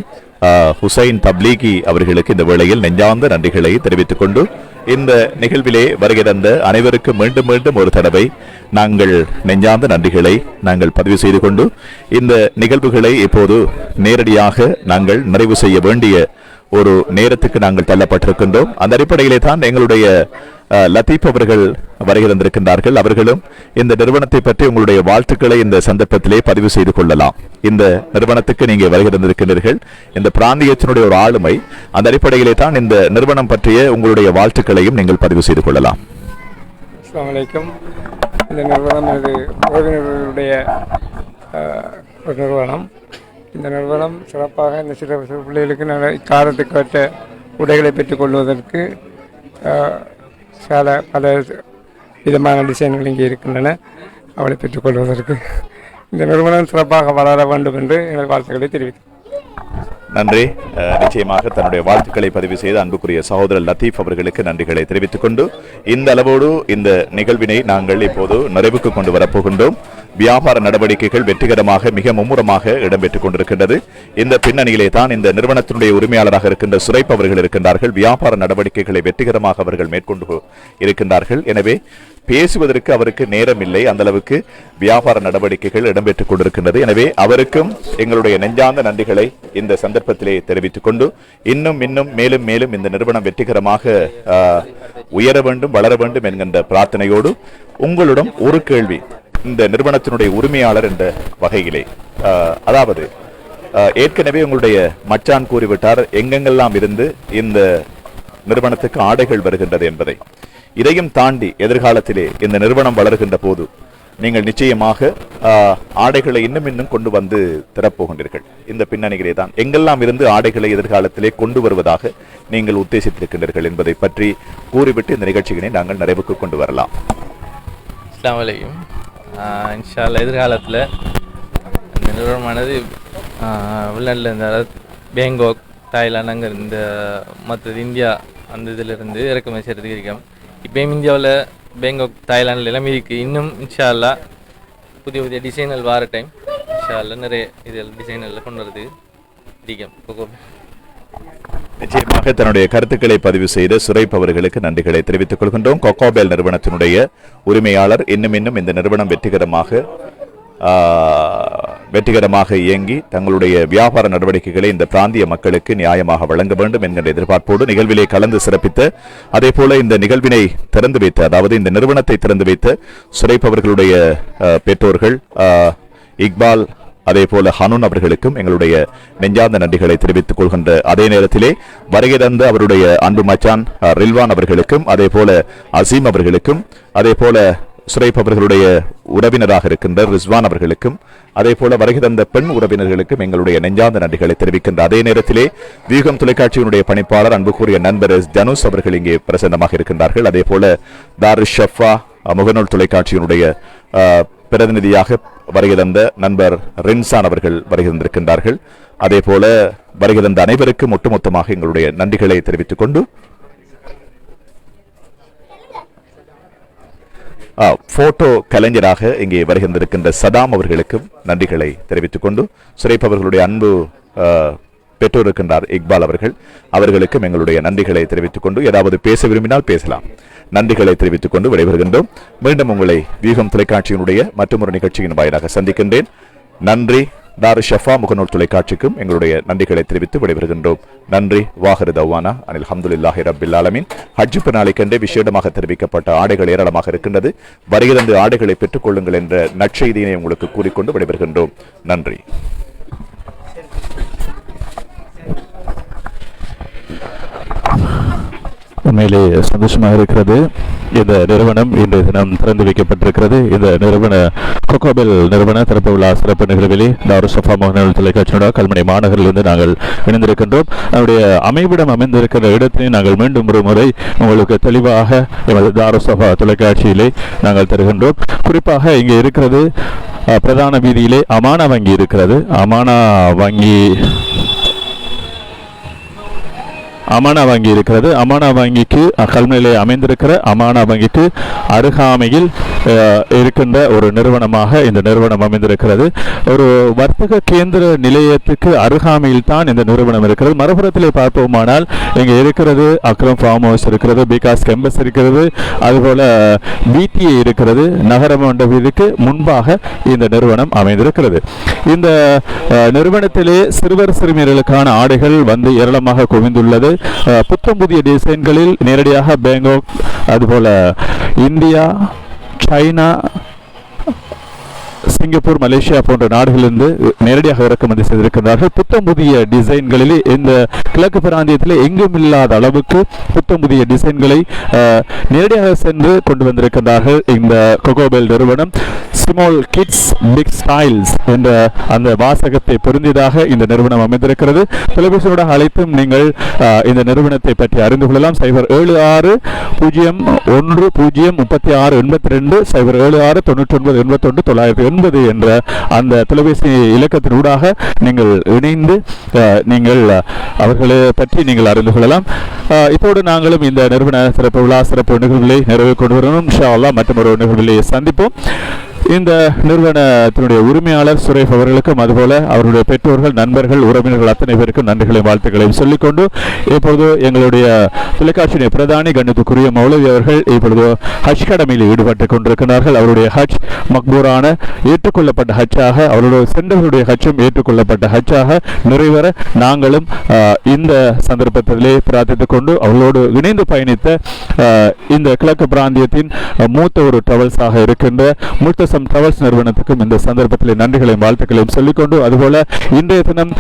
ஹுசைன் தப்லீகி அவர்களுக்கு இந்த வேளையில் நெஞ்சார்ந்த நன்றிகளை தெரிவித்துக் கொண்டு இந்த நிகழ்விலே வருகை தந்த அனைவருக்கும் மீண்டும் மீண்டும் ஒரு தடவை நாங்கள் நெஞ்சார்ந்த நன்றிகளை நாங்கள் பதிவு செய்து கொண்டு இந்த நிகழ்வுகளை இப்போது நேரடியாக நாங்கள் நிறைவு செய்ய வேண்டிய ஒரு நேரத்துக்கு நாங்கள் தள்ளப்பட்டிருக்கின்றோம். அந்த அடிப்படையிலே தான் எங்களுடைய லத்தீப் அவர்கள் வருகை தந்திருக்கின்றார்கள். அவர்களும் இந்த நிறுவனத்தை பற்றி உங்களுடைய வாழ்த்துக்களை இந்த சந்தர்ப்பத்திலே பதிவு செய்து கொள்ளலாம். இந்த நிறுவனத்துக்கு நீங்க வருகை தந்திருக்கின்றீர்கள், இந்த பிராந்தியத்தினுடைய ஒரு ஆளுமை, அந்த அடிப்படையிலே தான் இந்த நிறுவனம் பற்றிய உங்களுடைய வாழ்த்துக்களையும் நீங்கள் பதிவு செய்து கொள்ளலாம்.
அஸ்ஸலாமு அலைக்கும். இந்த நிறுவனம் இது உறவினர்களுடைய ஒரு நிறுவனம். இந்த நிறுவனம் சிறப்பாக இந்த சிறு பிள்ளைகளுக்கு நல்ல காலத்துக்கு ஏற்ற உடைகளை பெற்றுக்கொள்வதற்கு பல விதமான டிசைன்கள் இங்கே இருக்கின்றன. அவளை பெற்றுக்கொள்வதற்கு இந்த நிறுவனம் சிறப்பாக வளர வேண்டும் என்று எனது வாழ்த்துக்களை தெரிவித்தேன்.
நன்றி. நிச்சயமாக தன்னுடைய வாழ்த்துக்களை பதிவு செய்த அன்புக்குரிய சகோதரர் லத்தீப் அவர்களுக்கு நன்றிகளை தெரிவித்துக் கொண்டு இந்த அளவோடு இந்த நிகழ்வினை நாங்கள் இப்போது நிறைவுக்கு கொண்டு வரப்போகின்றோம். வியாபார நடவடிக்கைகள் வெற்றிகரமாக மிக மும்முரமாக இடம்பெற்றுக் கொண்டிருக்கின்றது. இந்த பின்னணியிலே தான் இந்த நிறுவனத்தினுடைய உரிமையாளராக இருக்கின்ற சுரைப் அவர்கள் இருக்கின்றார்கள். வியாபார நடவடிக்கைகளை வெற்றிகரமாக அவர்கள் மேற்கொண்டு இருக்கின்றார்கள். எனவே பேசுவதற்கு அவருக்கு நேரம் இல்லை, அந்த அளவுக்கு வியாபார நடவடிக்கைகள் இடம்பெற்றுக் கொண்டிருக்கின்றது. எனவே அவருக்கும் எங்களுடைய நெஞ்சார்ந்த நன்றிகளை இந்த சந்தர்ப்பத்திலே தெரிவித்துக் கொண்டு இன்னும் மேலும் மேலும் இந்த நிறுவனம் வெற்றிகரமாக உயர வேண்டும், வளர வேண்டும் என்கின்ற பிரார்த்தனையோடு உங்களிடம் ஒரு கேள்வி, இந்த நிறுவனத்தினுடைய உரிமையாளர் என்ற வகையிலே, அதாவது ஏற்கனவே உங்களுடைய மச்சான் கூறிவிட்டார் எங்கெங்கெல்லாம் இருந்து இந்த நிறுவனத்துக்கு ஆடைகள் வருகின்றது என்பதை. இதையும் தாண்டி எதிர்காலத்திலே இந்த நிறுவனம் வளர்கின்ற போது நீங்கள் நிச்சயமாக ஆடைகளை இன்னும் கொண்டு வந்து திறப்போகின்றீர்கள். இந்த பின்னணியிலே தான் எங்கெல்லாம் இருந்து ஆடைகளை எதிர்காலத்திலே கொண்டு வருவதாக நீங்கள் உத்தேசித்திருக்கின்றீர்கள் என்பதை பற்றி கூறிவிட்டு இந்த நிகழ்ச்சியினை நாங்கள் நிறைவுக்கு கொண்டு வரலாம்.
அஸ்ஸலாமு அலைக்கும். இன்ஷா அல்லாஹ் எதிர்காலத்தில் இந்த நிறுவனமானது வெளிநாட்டில் இந்த பேங்காக், தாய்லாந்து, அங்கே இந்த மற்ற இந்தியா அந்த இதிலிருந்து இறக்குமதி செய்கிறதுக்கு இருக்கோம். இப்போயும் இந்தியாவில் பேங்காக், தாய்லாண்டில் எல்லாம் இருக்குது. இன்னும் இன்ஷா அல்லாஹ் புதிய டிசைன்கள் வார டைம் இன்ஷா அல்லாஹ் நிறைய இதில் டிசைன்களில் கொண்டு வரது இருக்கோம்.
நிச்சயமாக தன்னுடைய கருத்துக்களை பதிவு செய்த சுரைப் அவர்களுக்கு நன்றிகளை தெரிவித்துக் கொள்கின்றோம். கொக்கோபெல் நிறுவனத்தினுடைய உரிமையாளர் இன்னும் இந்த நிறுவனம் வெற்றிகரமாக இயங்கி தங்களுடைய வியாபார நடவடிக்கைகளை இந்த பிராந்திய மக்களுக்கு நியாயமாக வழங்க வேண்டும் என்கின்ற எதிர்பார்ப்போடு நிகழ்விலே கலந்து சிறப்பித்த, அதே போல இந்த நிகழ்வினை திறந்து வைத்த, அதாவது இந்த நிறுவனத்தை திறந்து வைத்த சுரைப் அவர்களுடைய பெற்றோர்கள் இக்பால், அதே போல ஹனூன் அவர்களுக்கும் எங்களுடைய நெஞ்சார்ந்த நன்றிகளை தெரிவித்துக் கொள்கின்ற அதே நேரத்திலே வருகை தந்த அவருடைய அன்பு மச்சான் ரில்வான் அவர்களுக்கும், அதே போல அசீம் அவர்களுக்கும், அதே போல சுரைப் அவர்களுடைய உறவினராக இருக்கின்ற ரிஸ்வான் அவர்களுக்கும், அதே போல வருகை தந்த பெண் உறவினர்களுக்கும் எங்களுடைய நெஞ்சார்ந்த நன்றிகளை தெரிவிக்கின்ற அதே நேரத்திலே வியூகம் தொலைக்காட்சியினுடைய பணிப்பாளர் அன்புக்குரிய நண்பர் ஜனூஸ் அவர்கள் இங்கே பிரசன்னமாக இருக்கின்றார்கள். அதே போல தாரிஷ் ஷஃபா முகநூல் தொலைக்காட்சியினுடைய பிரதிநிதியாக வருகை தந்த நண்பர் ரின்சான் அவர்கள் வருகை தந்திருக்கின்றார்கள். அதே போல வருகை தந்த அனைவருக்கும் ஒட்டுமொத்தமாக எங்களுடைய நன்றிகளை தெரிவித்துக் கொண்டு போட்டோ கலைஞராக இங்கே வருகின்றிருக்கின்ற சதாம் அவர்களுக்கும் நன்றிகளை தெரிவித்துக் கொண்டு சுரைப் அவர்களுடைய அன்பு பெற்றோர் இருக்கின்றார் இக்பால் அவர்களுக்கும் எங்களுடைய நன்றிகளை தெரிவித்துக் கொண்டு ஏதாவது பேச விரும்பினால் பேசலாம். நன்றிகளை தெரிவித்துக் கொண்டு விடைபெறுகின்றோம். மீண்டும் உங்களை வியூகம் தொலைக்காட்சியினுடைய மற்றொரு நிகழ்ச்சியின் வாயிலாக சந்திக்கின்றேன். நன்றி. தாரு ஷஃபா முகநூல் தொலைக்காட்சிக்கும் எங்களுடைய நன்றிகளை தெரிவித்து விடைபெறுகின்றோம். நன்றி. வாஹிரு தவானா அனில் ஹம்துலில்லாஹி ரப்பில் ஆலமீன். ஹஜ் பெருநாளைக்கென்றே விசேடமாக தெரிவிக்கப்பட்ட ஆடைகள் ஏராளமாக இருக்கின்றது. வருகிறது ஆடைகளை பெற்றுக் கொள்ளுங்கள் என்ற நற்செய்தியினை உங்களுக்கு கூறிக்கொண்டு விடைபெறுகின்றோம். நன்றி.
உண்மையிலே சந்தோஷமாக இருக்கிறது. இந்த நிறுவனம் இன்றைய தினம் திறந்து வைக்கப்பட்டிருக்கிறது. இந்த நிறுவன கொக்கோபெல் நிறுவன திறப்பு விழா சிறப்பு நிகழ்விலே தாருஸ் ஸஃபா முகநூல் தொலைக்காட்சியோட கல்முனை மாநகரிலிருந்து நாங்கள் இணைந்திருக்கின்றோம். நம்முடைய அமைவிடம் அமைந்திருக்கிற இடத்தினை நாங்கள் மீண்டும் ஒரு முறை உங்களுக்கு தெளிவாக எமது தாருஸ் ஸஃபா தொலைக்காட்சியிலே நாங்கள் தருகின்றோம். குறிப்பாக இங்கே இருக்கிறது பிரதான வீதியிலே அமானா வங்கி இருக்கிறது. அமானா வங்கி இருக்கிறது. அமானா வங்கிக்கு கல்முனையிலே அமைந்திருக்கிற அமானா வங்கிக்கு அருகாமையில் இருக்கின்ற ஒரு நிறுவனமாக இந்த நிறுவனம் அமைந்திருக்கிறது. ஒரு வர்த்தக கேந்திர நிலையத்துக்கு அருகாமையில் தான் இந்த நிறுவனம் இருக்கிறது. மறுபுறத்திலே பார்ப்போமானால் இங்கே இருக்கிறது அக்ரம் ஃபார்ம் ஹவுஸ் இருக்கிறது, பிகாஸ் கேம்பஸ் இருக்கிறது, அதுபோல பிடிஏ இருக்கிறது. நகர மண்டபத்துக்கு முன்பாக இந்த நிறுவனம் அமைந்திருக்கிறது. இந்த நிறுவனத்திலே சிறுவர் சிறுமியர்களுக்கான ஆடைகள் வந்து ஏராளமாக குவிந்துள்ளது. புத்தம் புதிய டிசைன்களில் நேரடியாக பேங்காக், அதுபோல இந்தியா, சைனா, சிங்கப்பூர், மலேசியா போன்ற நாடுகளிலிருந்து நேரடியாக இறக்குமதி செய்திருக்கிறார்கள். புத்தம் புதிய டிசைன்களில் இந்த கிழக்கு பிராந்தியத்தில் எங்கும் இல்லாத அளவுக்கு புத்தம் புதிய டிசைன்களை நேரடியாக சென்று கொண்டு வந்திருக்கிறார்கள். இந்த கொகோபெல் நிறுவனம் ஸ்மால் கிட்ஸ் பிக் ஸ்டைல்ஸ் என்ற அந்த வாசகத்தை பொருந்தியதாக இந்த நிறுவனம் அமைந்திருக்கிறது. தொலைபேசியோட அழைத்தும் நீங்கள் இந்த நிறுவனத்தை பற்றி அறிந்து கொள்ளலாம். 076-110-3682 076-99-81-980 என்ற அந்த தொலைபேசி இலக்கத்தினூடாக நீங்கள் இணைந்து நீங்கள் அவர்களை பற்றி நீங்கள் அறிந்து கொள்ளலாம். இப்போது நாங்களும் இந்த நிறுவன சிறப்பு விழா சிறப்பு நிகழ்வுகளை நிறைவு கொண்டு வரணும். இன்ஷா அல்லாஹ் மற்றொரு நிகழ்வுகளை சந்திப்போம். இந்த நிறுவனத்தினுடைய உரிமையாளர் சுரேஃப் அவர்களுக்கும் அதுபோல அவருடைய பெற்றோர்கள், நண்பர்கள், உறவினர்கள் அத்தனை பேருக்கும் நன்றிகளையும் வாழ்த்துக்களையும் சொல்லிக்கொண்டு இப்பொழுது எங்களுடைய தொலைக்காட்சியுடைய பிரதானி கண்ணியத்துக்குரிய மௌலவி அவர்கள் இப்பொழுது ஹஜ் கடமையில் ஈடுபட்டுக் கொண்டிருக்கிறார்கள். அவருடைய ஹஜ் மக்பூரான ஏற்றுக்கொள்ளப்பட்ட ஹஜ்ஜாக, அவருடைய சென்றவர்களுடைய ஹஜ்ஜும் ஏற்றுக்கொள்ளப்பட்ட ஹஜ்ஜாக நிறைவேற நாங்களும் இந்த சந்தர்ப்பத்திலே பிரார்த்தித்துக் கொண்டு அவர்களோடு இணைந்து பயணித்த இந்த கிழக்கு பிராந்தியத்தின் மூத்த ஒரு டிராவல்ஸாக இருக்கின்ற முல்தசம் டிராவல்ஸ் நிறுவனத்துக்கும் இந்த சந்தர்ப்பத்தில் நன்றிகளையும் வாழ்த்துக்களையும் சொல்லிக்கொண்டு அதுபோல இன்றைய தினம்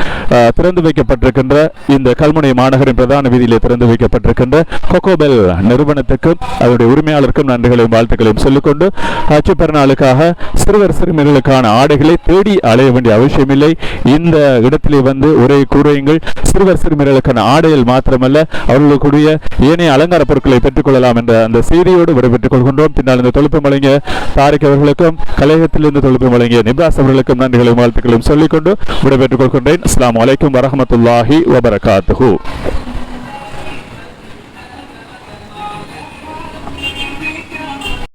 திறந்து வைக்கப்பட்டிருக்கின்ற இந்த கல்முனை மாநகரின் பிரதான வீதியிலே திறந்து வைக்கப்பட்டிருக்கின்ற கொகோபெல் நிறுவனத்துக்கும் அதனுடைய உரிமையாளருக்கும் நன்றிகளையும் வாழ்த்துக்களையும் சொல்லிக்கொண்டு ஹஜ் பெருநாளுக்காக சிறுவர் சிறுமியர்களுக்கான ஆடைகளை தேடி அலைய வேண்டிய அவசியமில்லை. இந்த இடத்திலே வந்து ஒரே கூரையுங்கள். சிறுவர் சிறுமியர்களுக்கான ஆடைகள் மாத்திரமல்ல, அவர்களுக்குரிய ஏனைய அலங்கார பொருட்களை பெற்றுக்கொள்ளலாம் என்ற அந்த செய்தியோடு விடைபெற்றுக் கொள்கின்றோம். பின்னால் இந்த தொழில்நுட்பம் வழங்கிய தாரிக் அவர்களுக்கும் கலையகத்திலிருந்து தொழில்நுட்பம் வழங்கிய நிபாஸ் அவர்களுக்கும் நன்றிகளையும் வாழ்த்துக்களையும் சொல்லிக்கொண்டு விடைபெற்றுக் கொள்கின்றேன். அஸ்ஸலாமு அலைக்கும் வரஹ்மத்துல்லாஹி வபரகாத்துஹு.